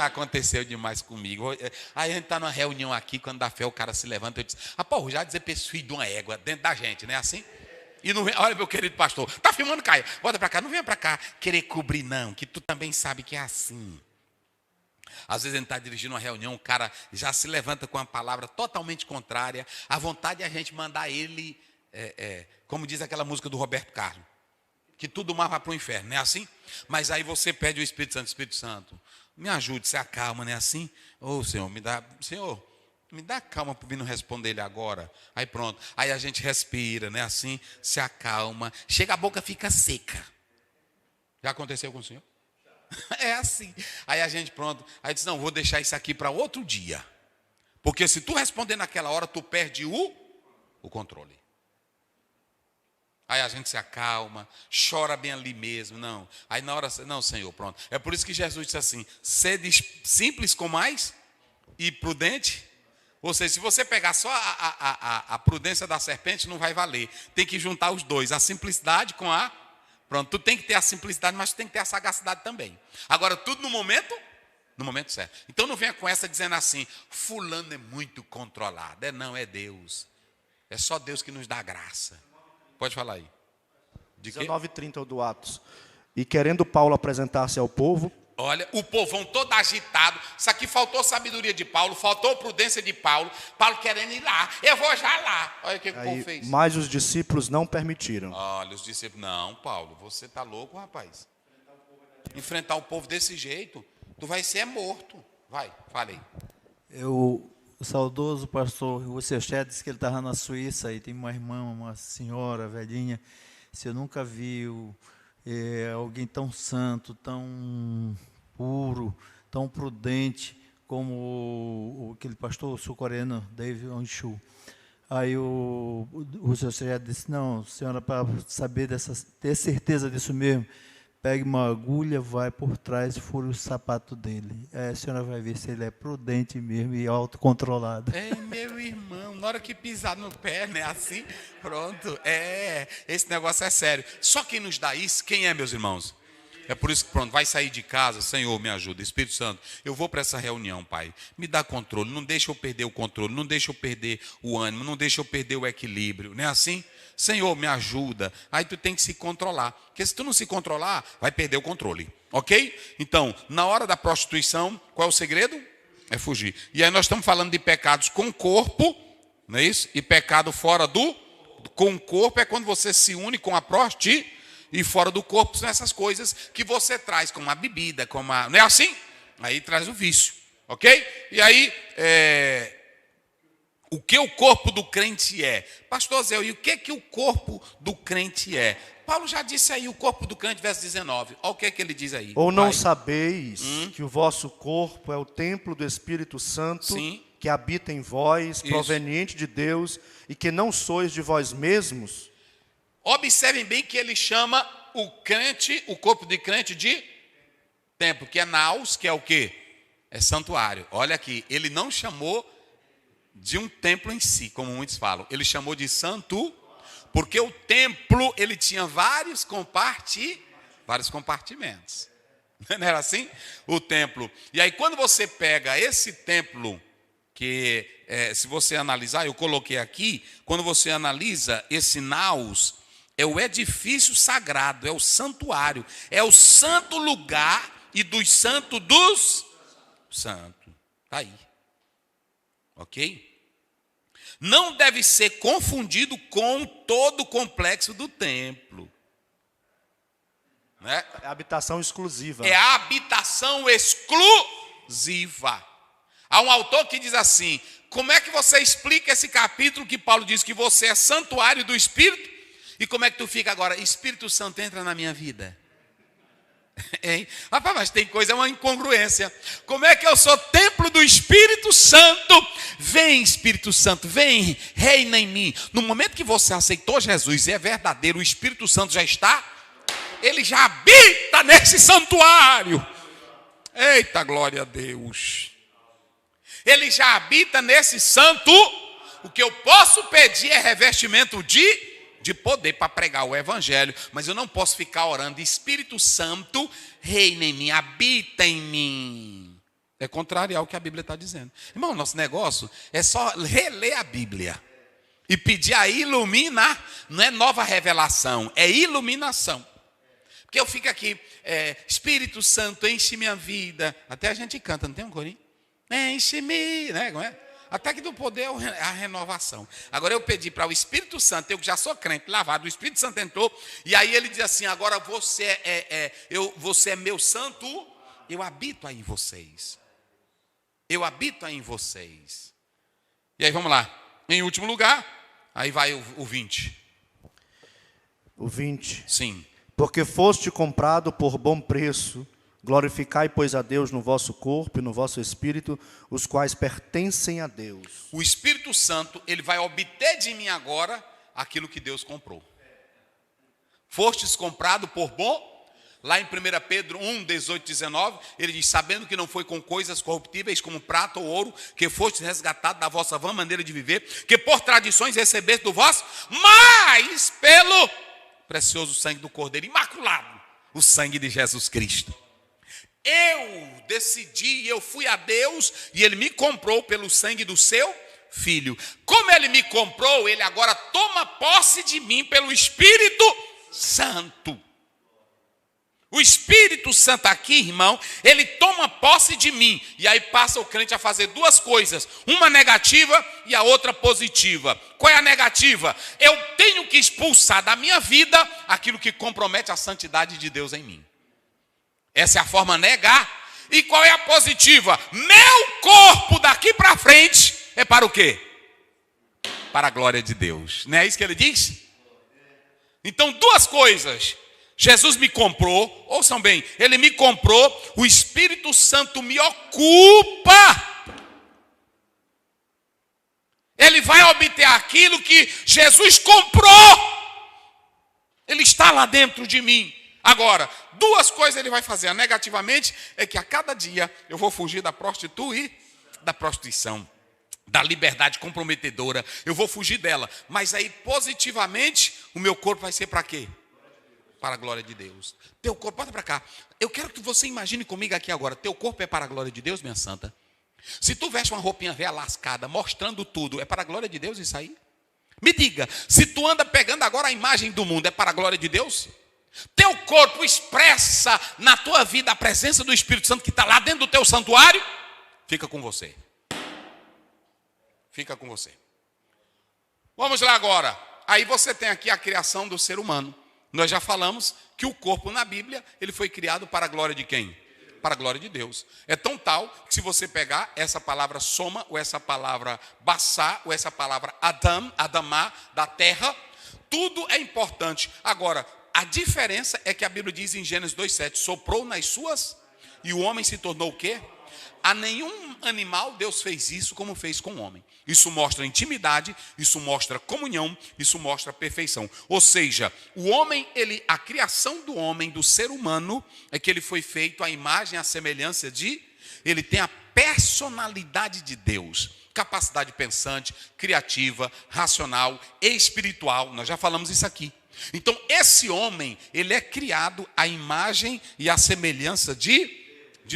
Aconteceu demais comigo. Aí a gente está numa reunião aqui, quando dá fé o cara se levanta e diz, rapaz, já dizer para esse filho de uma égua dentro da gente, não é assim? E não vem, olha meu querido pastor, está filmando, Caio, volta para cá, não venha para cá querer cobrir não, que tu também sabe que é assim. Às vezes a gente está dirigindo uma reunião, o cara já se levanta com uma palavra totalmente contrária, a vontade é a gente mandar ele, como diz aquela música do Roberto Carlos, que tudo mais vai para o inferno, não é assim? Mas aí você pede ao Espírito Santo, me ajude, se acalma, não é assim? Ô Senhor, me dá calma para mim não responder ele agora. Aí pronto, aí a gente respira, não é assim? Se acalma, chega a boca fica seca. Já aconteceu com o senhor? É assim. Aí a gente pronto, aí diz, não, vou deixar isso aqui para outro dia. Porque se tu responder naquela hora, tu perde o controle. Aí a gente se acalma, chora bem ali mesmo, não. Aí na hora, não, Senhor, pronto. É por isso que Jesus disse assim, sede simples com mais e prudente. Ou seja, se você pegar só a prudência da serpente, não vai valer. Tem que juntar os dois, a simplicidade com a... Pronto, tu tem que ter a simplicidade, mas tu tem que ter a sagacidade também. Agora, tudo no momento No momento certo. Então não venha com essa dizendo assim, fulano é muito controlado. Não, é Deus. É só Deus que nos dá graça. Pode falar aí. De quê? 19:30 do Atos. E querendo Paulo apresentar-se ao povo, olha, o povão todo agitado. Isso aqui faltou sabedoria de Paulo, faltou prudência de Paulo. Paulo querendo ir lá. Eu vou já lá. Olha o que o povo fez. Mas os discípulos não permitiram. Olha, os discípulos, não, Paulo, você está louco, rapaz. Enfrentar o povo desse jeito, tu vai ser morto. Vai, fala aí. O saudoso pastor Russell disse que ele estava na Suíça e tem uma irmã, uma senhora velhinha. Se eu nunca vi alguém tão santo, tão puro, tão prudente como aquele pastor sul-coreano, David Onshu. Aí o Russell disse, não, senhora, para saber ter certeza disso mesmo, pegue uma agulha, vai por trás e fure o sapato dele. Aí a senhora vai ver se ele é prudente mesmo e autocontrolado. Meu irmão, na hora que pisar no pé, né, assim, pronto. Esse negócio é sério. Só quem nos dá isso, quem é, meus irmãos? É por isso que, pronto, vai sair de casa, Senhor, me ajuda, Espírito Santo, eu vou para essa reunião, Pai, me dá controle, não deixa eu perder o controle, não deixa eu perder o ânimo, não deixa eu perder o equilíbrio, não é assim? Senhor, me ajuda. Aí tu tem que se controlar, porque se tu não se controlar, vai perder o controle, ok? Então, na hora da prostituição, qual é o segredo? É fugir. E aí nós estamos falando de pecados com o corpo, não é isso? E pecado fora com o corpo é quando você se une com a prostituição. E fora do corpo são essas coisas que você traz, como a bebida, não é assim? Aí traz o vício, ok? E aí, o que o corpo do crente é? Pastor Zé, e o que o corpo do crente é? Paulo já disse aí, o corpo do crente, verso 19. Olha o que ele diz aí. Ou não sabeis que o vosso corpo é o templo do Espírito Santo, sim, que habita em vós, proveniente de Deus, e que não sois de vós mesmos? Observem bem que ele chama o crente, o corpo de crente, de templo, que é naos, que é o quê? É santuário. Olha aqui, ele não chamou de um templo em si, como muitos falam. Ele chamou de santo, porque o templo, ele tinha vários compartimentos. Não era assim? O templo. E aí, quando você pega esse templo, que se você analisar, eu coloquei aqui, quando você analisa esse naos, é o edifício sagrado, é o santuário, é o santo lugar e dos santos dos santos. Está aí. Ok? Não deve ser confundido com todo o complexo do templo. Né? É a habitação exclusiva. É a habitação exclusiva. Há um autor que diz assim, como é que você explica esse capítulo que Paulo diz que você é santuário do Espírito? E como é que tu fica agora? Espírito Santo entra na minha vida. Hein? Rapaz, mas tem coisa, é uma incongruência. Como é que eu sou templo do Espírito Santo? Vem, Espírito Santo, vem, reina em mim. No momento que você aceitou Jesus e é verdadeiro, o Espírito Santo já está, ele já habita nesse santuário. Eita, glória a Deus. Ele já habita nesse santo. O que eu posso pedir é revestimento de poder para pregar o evangelho, mas eu não posso ficar orando, Espírito Santo, reina em mim, habita em mim. É contrário ao que a Bíblia está dizendo. Irmão, nosso negócio é só reler a Bíblia e pedir a iluminar, não é nova revelação, é iluminação. Porque eu fico aqui, Espírito Santo, enche minha vida. Até a gente canta, não tem um corinho? Enche-me, né? Como é? Até que do poder é a renovação. Agora eu pedi para o Espírito Santo, eu que já sou crente, lavado, o Espírito Santo entrou, e aí ele diz assim, agora você você é meu santo, eu habito aí em vocês. Eu habito aí em vocês. E aí vamos lá. Em último lugar, aí vai o 20. O 20. Sim. Porque foste comprado por bom preço, glorificai, pois, a Deus no vosso corpo e no vosso espírito, os quais pertencem a Deus. O Espírito Santo, ele vai obter de mim agora aquilo que Deus comprou. Fostes comprado por bom. Lá em 1 Pedro 1, 18, 19, ele diz, sabendo que não foi com coisas corruptíveis como prata ou ouro, que fostes resgatado da vossa vã maneira de viver, que por tradições recebeste do vosso, mas pelo precioso sangue do Cordeiro imaculado, o sangue de Jesus Cristo. eu decidi, eu fui a Deus e Ele me comprou pelo sangue do seu Filho. Como Ele me comprou, Ele agora toma posse de mim pelo Espírito Santo. O Espírito Santo aqui, irmão, ele toma posse de mim. E aí passa o crente a fazer duas coisas. Uma negativa e a outra positiva. Qual é a negativa? Eu tenho que expulsar da minha vida aquilo que compromete a santidade de Deus em mim. Essa é a forma negar. E qual é a positiva? Meu corpo daqui para frente é para o quê? Para a glória de Deus. Não é isso que ele diz? Então, duas coisas. Jesus me comprou, ouçam bem, Ele me comprou, o Espírito Santo me ocupa. Ele vai obter aquilo que Jesus comprou. Ele está lá dentro de mim. Agora, duas coisas Ele vai fazer. Negativamente, é que a cada dia eu vou fugir da prostituição, da liberdade comprometedora. Eu vou fugir dela. Mas aí, positivamente, o meu corpo vai ser para quê? Para a glória de Deus. Teu corpo, bota para cá. Eu quero que você imagine comigo aqui agora. Teu corpo é para a glória de Deus, minha santa? Se tu veste uma roupinha velha lascada, mostrando tudo, é para a glória de Deus isso aí? Me diga, se tu anda pegando agora a imagem do mundo, é para a glória de Deus? Teu corpo expressa na tua vida a presença do Espírito Santo que está lá dentro do teu santuário? Fica com você. Fica com você. Vamos lá agora. Aí você tem aqui a criação do ser humano. Nós já falamos que o corpo na Bíblia, ele foi criado para a glória de quem? Para a glória de Deus. É tão tal que se você pegar essa palavra soma, ou essa palavra bassá, ou essa palavra Adam, Adamá, da terra, tudo é importante. Agora, a diferença é que a Bíblia diz em Gênesis 2,7, soprou nas suas, e o homem se tornou o quê? A nenhum animal Deus fez isso como fez com o homem. Isso mostra intimidade, isso mostra comunhão, isso mostra perfeição. Ou seja, o homem, a criação do homem, do ser humano, é que ele foi feito à imagem e à semelhança de, ele tem a personalidade de Deus, capacidade pensante, criativa, racional, espiritual. Nós já falamos isso aqui. Então, esse homem, ele é criado à imagem e à semelhança de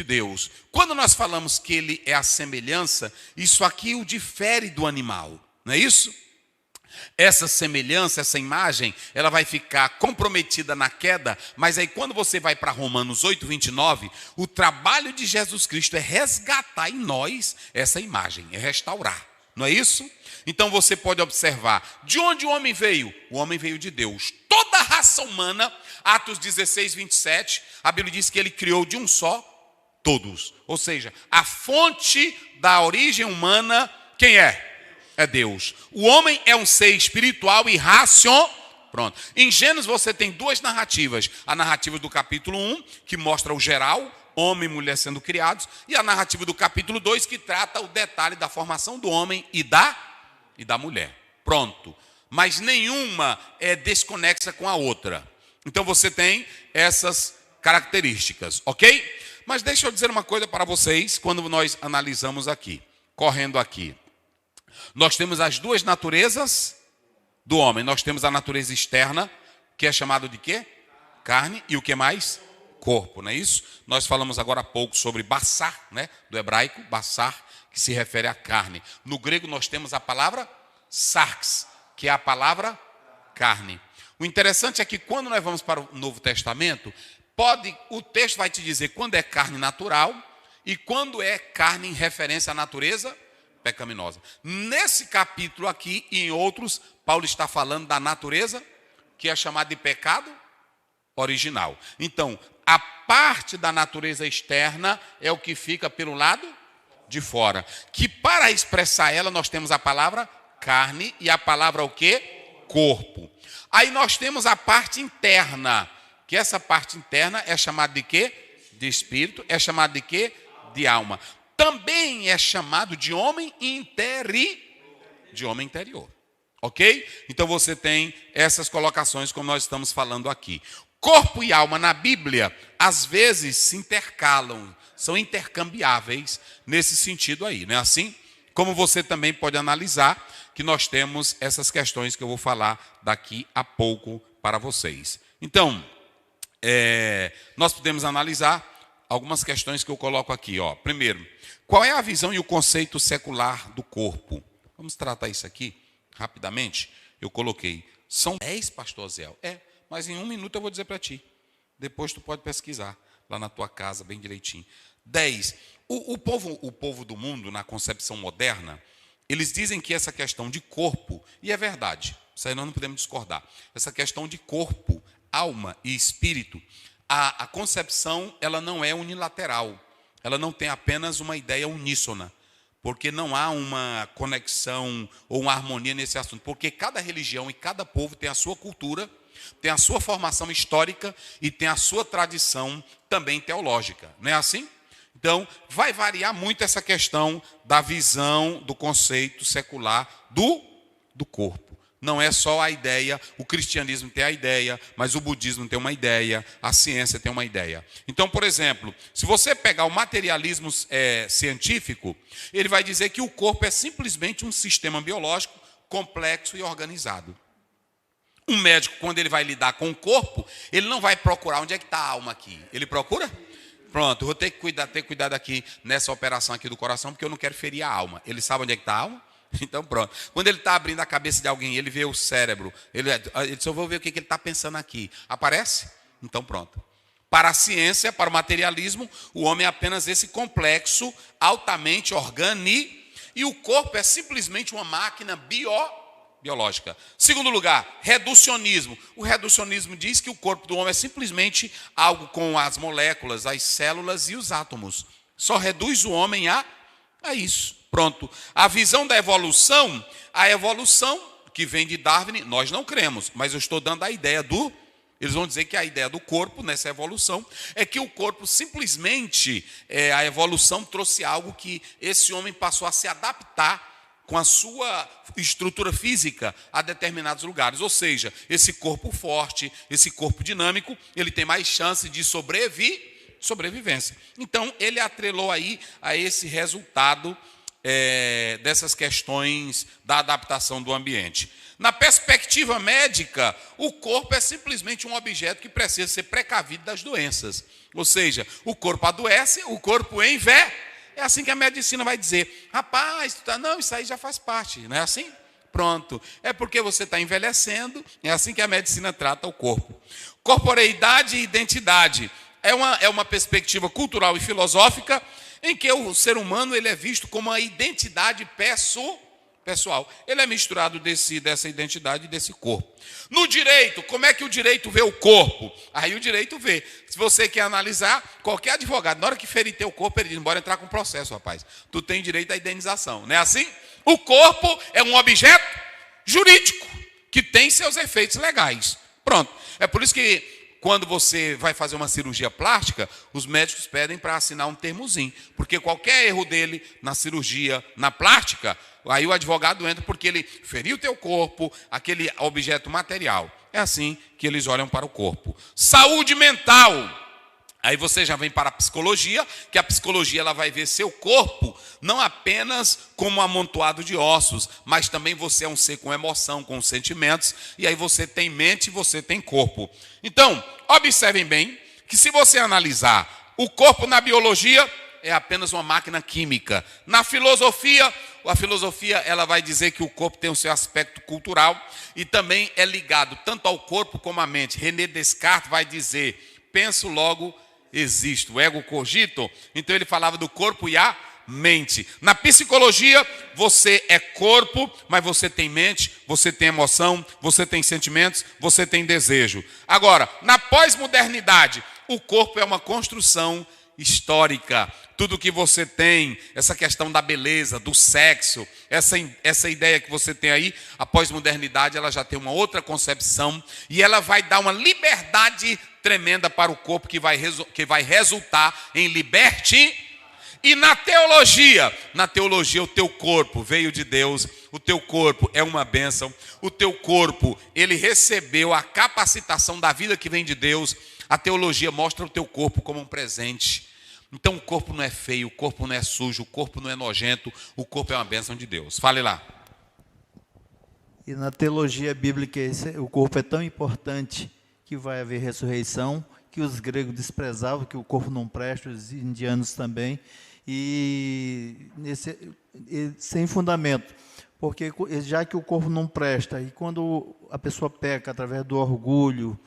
Deus. Quando nós falamos que ele é a semelhança, isso aqui o difere do animal, não é isso? Essa semelhança, essa imagem, ela vai ficar comprometida na queda, mas aí quando você vai para Romanos 8:29, o trabalho de Jesus Cristo é resgatar em nós essa imagem, é restaurar, não é isso? Então você pode observar, de onde o homem veio? O homem veio de Deus. Toda a raça humana, Atos 16:27, a Bíblia diz que ele criou de um só, todos. Ou seja, a fonte da origem humana, quem é? É Deus. O homem é um ser espiritual e racional. Pronto. Em Gênesis você tem duas narrativas. A narrativa do capítulo 1, que mostra o geral, homem e mulher sendo criados, e a narrativa do capítulo 2, que trata o detalhe da formação do homem e da mulher. Pronto. Mas nenhuma é desconexa com a outra. Então você tem essas características, ok? Mas deixa eu dizer uma coisa para vocês, quando nós analisamos aqui, correndo aqui. Nós temos as duas naturezas do homem. Nós temos a natureza externa, que é chamado de quê? Carne. E o que mais? Corpo, não é isso? Nós falamos agora há pouco sobre bassar, né? Do hebraico, bassar, que se refere à carne. No grego nós temos a palavra sarx, que é a palavra carne. O interessante é que quando nós vamos para o Novo Testamento, o texto vai te dizer quando é carne natural e quando é carne em referência à natureza pecaminosa. Nesse capítulo aqui e em outros, Paulo está falando da natureza que é chamada de pecado original. Então, a parte da natureza externa é o que fica pelo lado de fora. Que para expressar ela nós temos a palavra carne e a palavra o quê? Corpo. Aí nós temos a parte interna. Que essa parte interna é chamada de quê? De espírito. É chamada de quê? De alma. Também é chamado de homem interior. Ok? Então você tem essas colocações como nós estamos falando aqui. Corpo e alma na Bíblia, às vezes se intercalam, são intercambiáveis nesse sentido aí, não é assim? Como você também pode analisar que nós temos essas questões que eu vou falar daqui a pouco para vocês. Então, nós podemos analisar algumas questões que eu coloco aqui. Primeiro, qual é a visão e o conceito secular do corpo? Vamos tratar isso aqui rapidamente. Eu coloquei, são 10, pastor Zéu. Mas em 1 minuto eu vou dizer para ti. Depois tu pode pesquisar lá na tua casa, bem direitinho. 10. O povo do mundo, na concepção moderna, eles dizem que essa questão de corpo, e é verdade, isso aí nós não podemos discordar, essa questão de corpo, alma e espírito, a concepção ela não é unilateral, ela não tem apenas uma ideia uníssona, porque não há uma conexão ou uma harmonia nesse assunto, porque cada religião e cada povo tem a sua cultura, tem a sua formação histórica e tem a sua tradição também teológica, não é assim? Então, vai variar muito essa questão da visão do conceito secular do corpo. Não é só a ideia, o cristianismo tem a ideia, mas o budismo tem uma ideia, a ciência tem uma ideia. Então, por exemplo, se você pegar o materialismo científico, ele vai dizer que o corpo é simplesmente um sistema biológico complexo e organizado. Um médico, quando ele vai lidar com o corpo, ele não vai procurar onde é que está a alma aqui. Ele procura? Pronto, eu vou ter que cuidar aqui nessa operação aqui do coração, porque eu não quero ferir a alma. Ele sabe onde é que está a alma? Então pronto. Quando ele está abrindo a cabeça de alguém, ele vê o cérebro, ele só vou ver o que ele está pensando aqui. Aparece? Então pronto. Para a ciência, para o materialismo, o homem é apenas esse complexo altamente orgânico, e o corpo é simplesmente uma máquina biológica. Segundo lugar, reducionismo. O reducionismo diz que o corpo do homem é simplesmente algo com as moléculas, as células e os átomos. Só reduz o homem a isso. Pronto. A visão da evolução, a evolução que vem de Darwin, nós não cremos, mas eu estou dando a ideia eles vão dizer que a ideia do corpo nessa evolução é que o corpo simplesmente, a evolução trouxe algo que esse homem passou a se adaptar com a sua estrutura física a determinados lugares. Ou seja, esse corpo forte, esse corpo dinâmico, ele tem mais chance de sobrevivência. Então, ele atrelou aí a esse resultado dessas questões da adaptação do ambiente. Na perspectiva médica, o corpo é simplesmente um objeto que precisa ser precavido das doenças. Ou seja, o corpo adoece, o corpo envelhece. É assim que a medicina vai dizer, rapaz, não, isso aí já faz parte, não é assim? Pronto, é porque você está envelhecendo, é assim que a medicina trata o corpo. Corporeidade e identidade é uma perspectiva cultural e filosófica em que o ser humano ele é visto como uma identidade pessoal. Ele é misturado dessa identidade e desse corpo. No direito, como é que o direito vê o corpo? Aí o direito vê. Se você quer analisar, qualquer advogado, na hora que ferir teu corpo, ele diz, bora entrar com processo, rapaz. Tu tem direito à indenização, não é assim? O corpo é um objeto jurídico, que tem seus efeitos legais. Pronto. É por isso que quando você vai fazer uma cirurgia plástica, os médicos pedem para assinar um termozinho, porque qualquer erro dele na cirurgia, na plástica, aí o advogado entra porque ele feriu o teu corpo, aquele objeto material. É assim que eles olham para o corpo. Saúde mental. Aí você já vem para a psicologia, que a psicologia ela vai ver seu corpo não apenas como um amontoado de ossos, mas também você é um ser com emoção, com sentimentos, e aí você tem mente e você tem corpo. Então, observem bem que se você analisar o corpo na biologia, é apenas uma máquina química. Na filosofia, a filosofia ela vai dizer que o corpo tem o seu aspecto cultural e também é ligado tanto ao corpo como à mente. René Descartes vai dizer, penso logo existo, ego cogito. Então ele falava do corpo e a mente. Na psicologia, você é corpo, mas você tem mente, você tem emoção, você tem sentimentos, você tem desejo. Agora, na pós-modernidade, o corpo é uma construção histórica. Tudo que você tem, essa questão da beleza, do sexo, essa ideia que você tem aí, a pós-modernidade ela já tem uma outra concepção e ela vai dar uma liberdade tremenda para o corpo que vai resultar em liberte. E na teologia o teu corpo veio de Deus, o teu corpo é uma bênção, o teu corpo ele recebeu a capacitação da vida que vem de Deus. A teologia mostra o teu corpo como um presente. Então o corpo não é feio, o corpo não é sujo, o corpo não é nojento, o corpo é uma bênção de Deus. Fale lá. E na teologia bíblica o corpo é tão importante que vai haver ressurreição que os gregos desprezavam, que o corpo não presta, os indianos também, sem fundamento. Porque já que o corpo não presta, e quando a pessoa peca através do orgulho,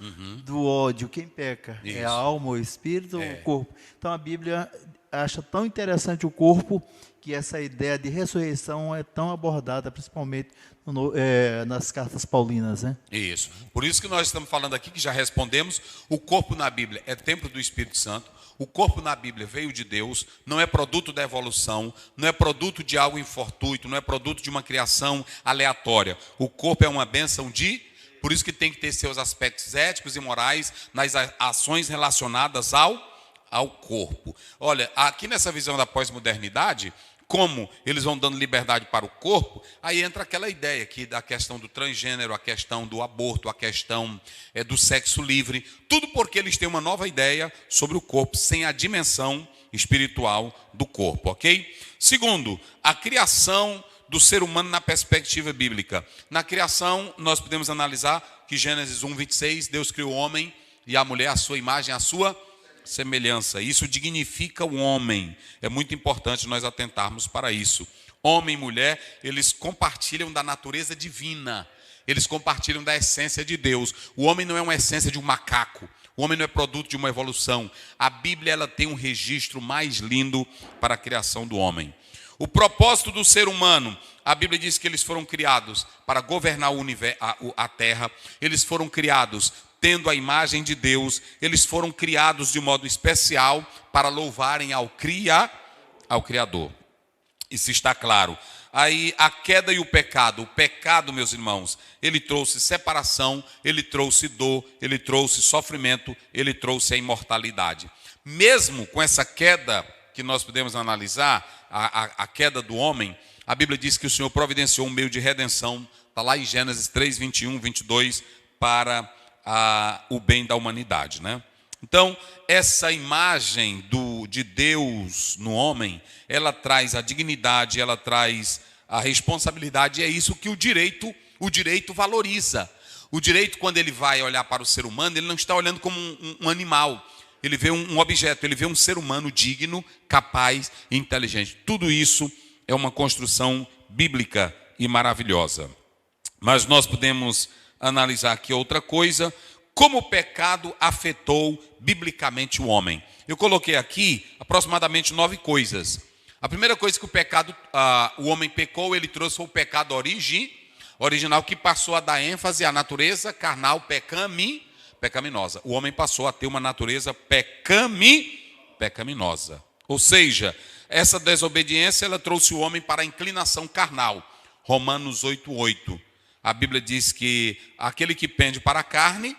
do ódio, quem peca? Isso. É a alma, o espírito ou o corpo? Então a Bíblia acha tão interessante o corpo que essa ideia de ressurreição é tão abordada, principalmente nas cartas paulinas, né? Isso. Por isso que nós estamos falando aqui, que já respondemos, o corpo na Bíblia é templo do Espírito Santo. O corpo na Bíblia veio de Deus, não é produto da evolução, não é produto de algo infortuito, não é produto de uma criação aleatória. O corpo é uma bênção por isso que tem que ter seus aspectos éticos e morais nas ações relacionadas ao corpo. Olha, aqui nessa visão da pós-modernidade, como eles vão dando liberdade para o corpo, aí entra aquela ideia aqui da questão do transgênero, a questão do aborto, a questão do sexo livre, tudo porque eles têm uma nova ideia sobre o corpo, sem a dimensão espiritual do corpo, ok? Segundo, a criação do ser humano na perspectiva bíblica. Na criação, nós podemos analisar que Gênesis 1:26, Deus criou o homem e a mulher à sua imagem, à sua semelhança. Isso dignifica o homem. É muito importante nós atentarmos para isso. Homem e mulher, eles compartilham da natureza divina. Eles compartilham da essência de Deus. O homem não é uma essência de um macaco. O homem não é produto de uma evolução. A Bíblia, ela tem um registro mais lindo para a criação do homem. O propósito do ser humano, a Bíblia diz que eles foram criados para governar a terra. Eles foram criados tendo a imagem de Deus, eles foram criados de modo especial para louvarem ao Criador. Isso está claro. Aí a queda e o pecado, meus irmãos, ele trouxe separação, ele trouxe dor, ele trouxe sofrimento, ele trouxe a imortalidade. Mesmo com essa queda que nós podemos analisar, a queda do homem, a Bíblia diz que o Senhor providenciou um meio de redenção, está lá em Gênesis 3, 21, 22, para o bem da humanidade, né? Então, essa imagem de Deus no homem, ela traz a dignidade, ela traz a responsabilidade, e é isso que o direito valoriza. O direito, quando ele vai olhar para o ser humano, ele não está olhando como um animal, ele vê um objeto, ele vê um ser humano digno, capaz e inteligente. Tudo isso é uma construção bíblica e maravilhosa. Mas nós podemos analisar aqui outra coisa, como o pecado afetou biblicamente o homem. Eu coloquei aqui aproximadamente 9 coisas. A primeira coisa que o homem pecou, ele trouxe o pecado original, que passou a dar ênfase à natureza carnal pecaminosa. O homem passou a ter uma natureza pecaminosa. Ou seja, essa desobediência, ela trouxe o homem para a inclinação carnal. Romanos 8:8. A Bíblia diz que aquele que pende para a carne,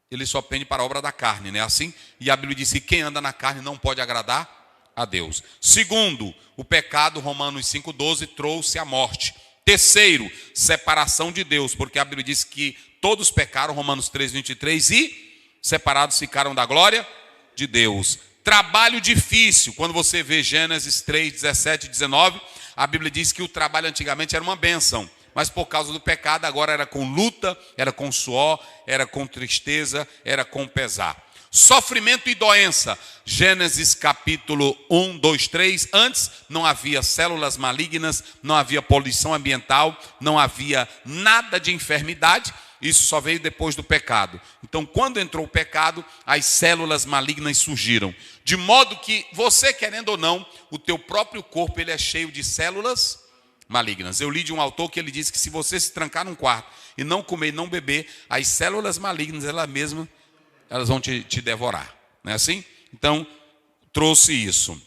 ele só pende para a obra da carne, não é assim? E a Bíblia diz que quem anda na carne não pode agradar a Deus. Segundo, o pecado, Romanos 5:12, trouxe a morte. Terceiro, separação de Deus, porque a Bíblia diz que todos pecaram, Romanos 3:23, e separados ficaram da glória de Deus. Trabalho difícil, quando você vê Gênesis 3:17 e 19, a Bíblia diz que o trabalho antigamente era uma bênção. Mas por causa do pecado, agora era com luta, era com suor, era com tristeza, era com pesar. Sofrimento e doença. Gênesis capítulo 1, 2, 3. Antes não havia células malignas, não havia poluição ambiental, não havia nada de enfermidade. Isso só veio depois do pecado. Então, quando entrou o pecado, as células malignas surgiram. De modo que, você querendo ou não, o teu próprio corpo ele é cheio de células malignas. Eu li de um autor que ele disse que se você se trancar num quarto e não comer e não beber, as células malignas, elas vão te devorar. Não é assim? Então, trouxe isso.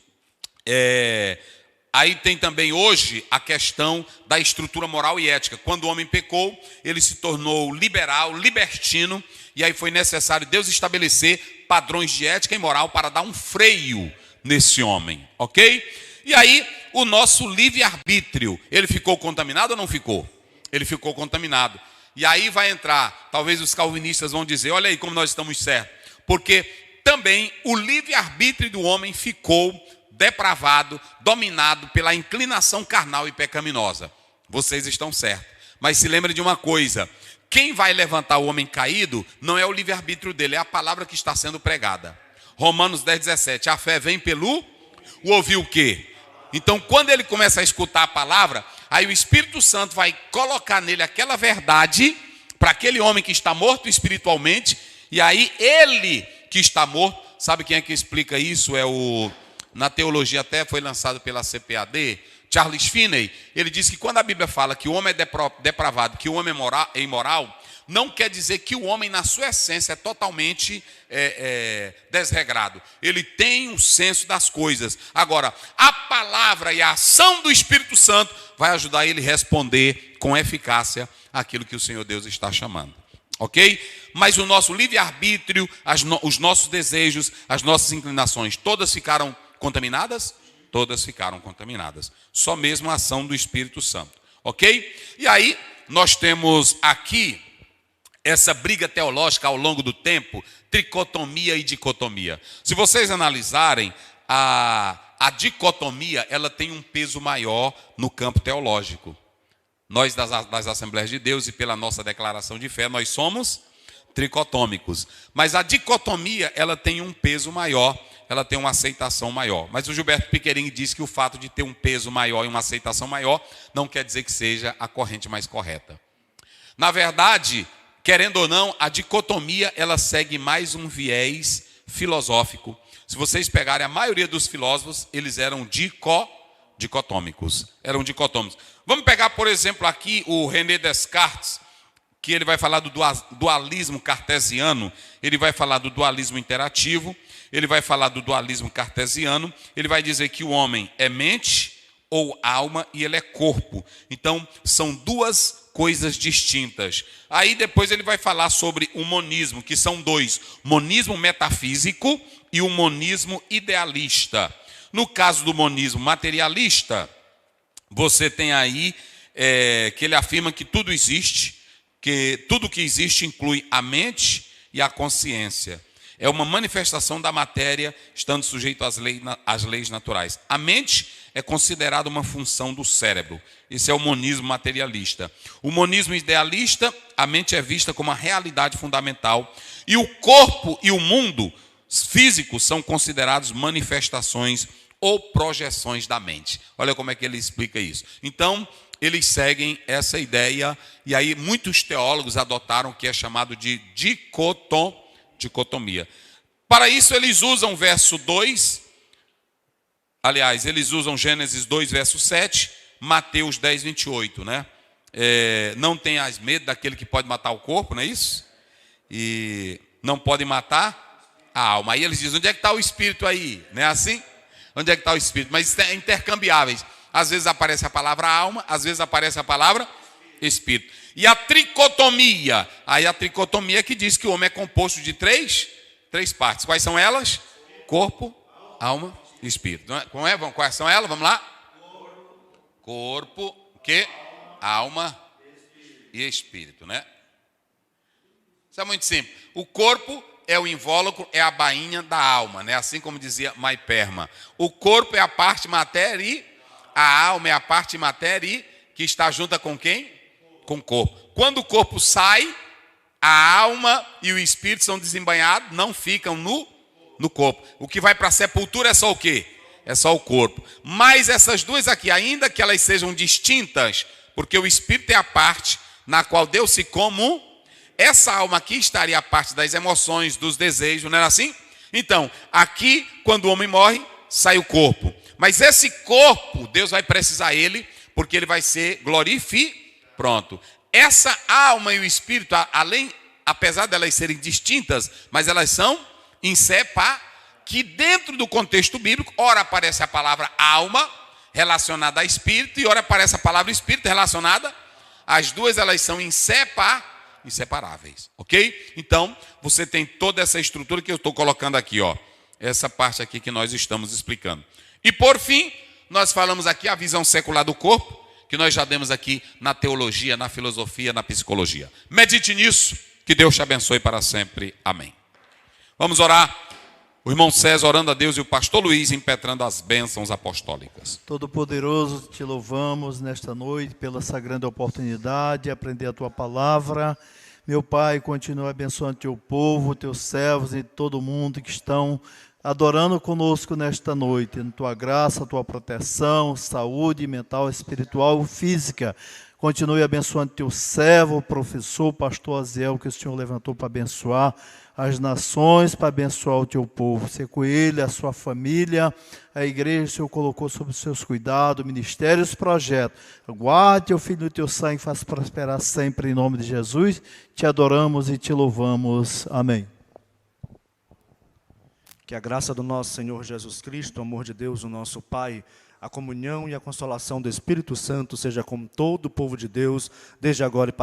Aí tem também hoje a questão da estrutura moral e ética. Quando o homem pecou, ele se tornou liberal, libertino, e aí foi necessário Deus estabelecer padrões de ética e moral para dar um freio nesse homem, ok? E aí, o nosso livre-arbítrio, ele ficou contaminado ou não ficou? Ele ficou contaminado. E aí vai entrar, talvez os calvinistas vão dizer, olha aí como nós estamos certos. Porque também o livre-arbítrio do homem ficou depravado, dominado pela inclinação carnal e pecaminosa. Vocês estão certos. Mas se lembre de uma coisa: quem vai levantar o homem caído não é o livre-arbítrio dele, é a palavra que está sendo pregada. Romanos 10:17, a fé vem pelo ouvir o quê? Então, quando ele começa a escutar a palavra, aí o Espírito Santo vai colocar nele aquela verdade para aquele homem que está morto espiritualmente, e aí ele que está morto, sabe quem é que explica isso? Na teologia até foi lançado pela CPAD, Charles Finney. Ele diz que quando a Bíblia fala que o homem é depravado, que o homem é imoral, não quer dizer que o homem na sua essência é totalmente desregrado. Ele tem um senso das coisas. Agora, a palavra e a ação do Espírito Santo vai ajudar ele a responder com eficácia aquilo que o Senhor Deus está chamando. Ok? Mas o nosso livre-arbítrio, os nossos desejos, as nossas inclinações, todas ficaram contaminadas? Todas ficaram contaminadas. Só mesmo a ação do Espírito Santo. Ok? E aí, nós temos aqui essa briga teológica ao longo do tempo, tricotomia e dicotomia. Se vocês analisarem, a dicotomia, ela tem um peso maior no campo teológico. Nós das Assembleias de Deus e pela nossa declaração de fé, nós somos tricotômicos. Mas a dicotomia, ela tem um peso maior, ela tem uma aceitação maior. Mas o Gilberto Piquerini diz que o fato de ter um peso maior e uma aceitação maior não quer dizer que seja a corrente mais correta. Na verdade, querendo ou não, a dicotomia, ela segue mais um viés filosófico. Se vocês pegarem a maioria dos filósofos, eles eram dicotômicos. Vamos pegar, por exemplo, aqui o René Descartes, que ele vai falar do dualismo cartesiano, ele vai falar do dualismo interativo, ele vai falar do dualismo cartesiano, ele vai dizer que o homem é mente ou alma e ele é corpo. Então, são duas coisas distintas. Aí depois ele vai falar sobre o monismo, que são dois: monismo metafísico e o monismo idealista. No caso do monismo materialista, você tem aí que ele afirma que tudo existe, que tudo que existe inclui a mente e a consciência. É uma manifestação da matéria, estando sujeito às leis naturais. A mente é considerada uma função do cérebro. Esse é o monismo materialista. O monismo idealista, a mente é vista como a realidade fundamental. E o corpo e o mundo físico são considerados manifestações ou projeções da mente. Olha como é que ele explica isso. Então, eles seguem essa ideia, e aí muitos teólogos adotaram o que é chamado de dicotomia. Para isso, eles usam verso 2, aliás, eles usam Gênesis 2, verso 7, Mateus 10, 28, né? Não tenhas medo daquele que pode matar o corpo, não é isso? E não pode matar a alma. Aí eles dizem, onde é que está o espírito aí? Não é assim? Onde é que está o espírito? Mas é intercambiáveis. Às vezes aparece a palavra alma, às vezes aparece a palavra espírito. E a tricotomia? Aí a tricotomia que diz que o homem é composto de três partes. Quais são elas? Corpo, alma e espírito. Quais são elas? Vamos lá? Corpo, que? Alma e espírito, né? Isso é muito simples. O corpo é o invólucro, é a bainha da alma, né? Assim como dizia Maiperma. O corpo é a parte matéria e a alma é a parte matéria que está junta com quem? Com o corpo. Quando o corpo sai, a alma e o espírito são desembainhados, não ficam no corpo. O que vai para a sepultura é só o quê? É só o corpo. Mas essas duas aqui, ainda que elas sejam distintas, porque o espírito é a parte na qual deu-se como, essa alma aqui estaria a parte das emoções, dos desejos, não era assim? Então, aqui, quando o homem morre, sai o corpo. Mas esse corpo, Deus vai precisar ele, porque ele vai ser glorificado. Pronto. Essa alma e o espírito, apesar de elas serem distintas, mas elas são que dentro do contexto bíblico, ora aparece a palavra alma relacionada a espírito, e ora aparece a palavra espírito relacionada. As duas, elas são inseparáveis, ok? Então, você tem toda essa estrutura que eu estou colocando aqui, ó. Essa parte aqui que nós estamos explicando. E por fim, nós falamos aqui a visão secular do corpo, que nós já demos aqui na teologia, na filosofia, na psicologia. Medite nisso, que Deus te abençoe para sempre. Amém. Vamos orar. O irmão César orando a Deus e o pastor Luiz impetrando as bênçãos apostólicas. Todo-Poderoso, te louvamos nesta noite pela essa grande oportunidade de aprender a Tua palavra. Meu Pai, continua abençoando Teu povo, Teus servos e todo mundo que estão adorando conosco nesta noite. Na Tua graça, Tua proteção, saúde mental, espiritual e física. Continue abençoando Teu servo, o professor, o pastor Aziel, que o Senhor levantou para abençoar as nações, para abençoar o Teu povo. Ser com ele, a sua família, a igreja, o Senhor colocou sob os seus cuidados, ministérios, projetos. Guarde Teu filho no Teu sangue, faça prosperar sempre em nome de Jesus. Te adoramos e te louvamos. Amém. Que a graça do nosso Senhor Jesus Cristo, o amor de Deus, o nosso Pai, a comunhão e a consolação do Espírito Santo seja com todo o povo de Deus, desde agora e para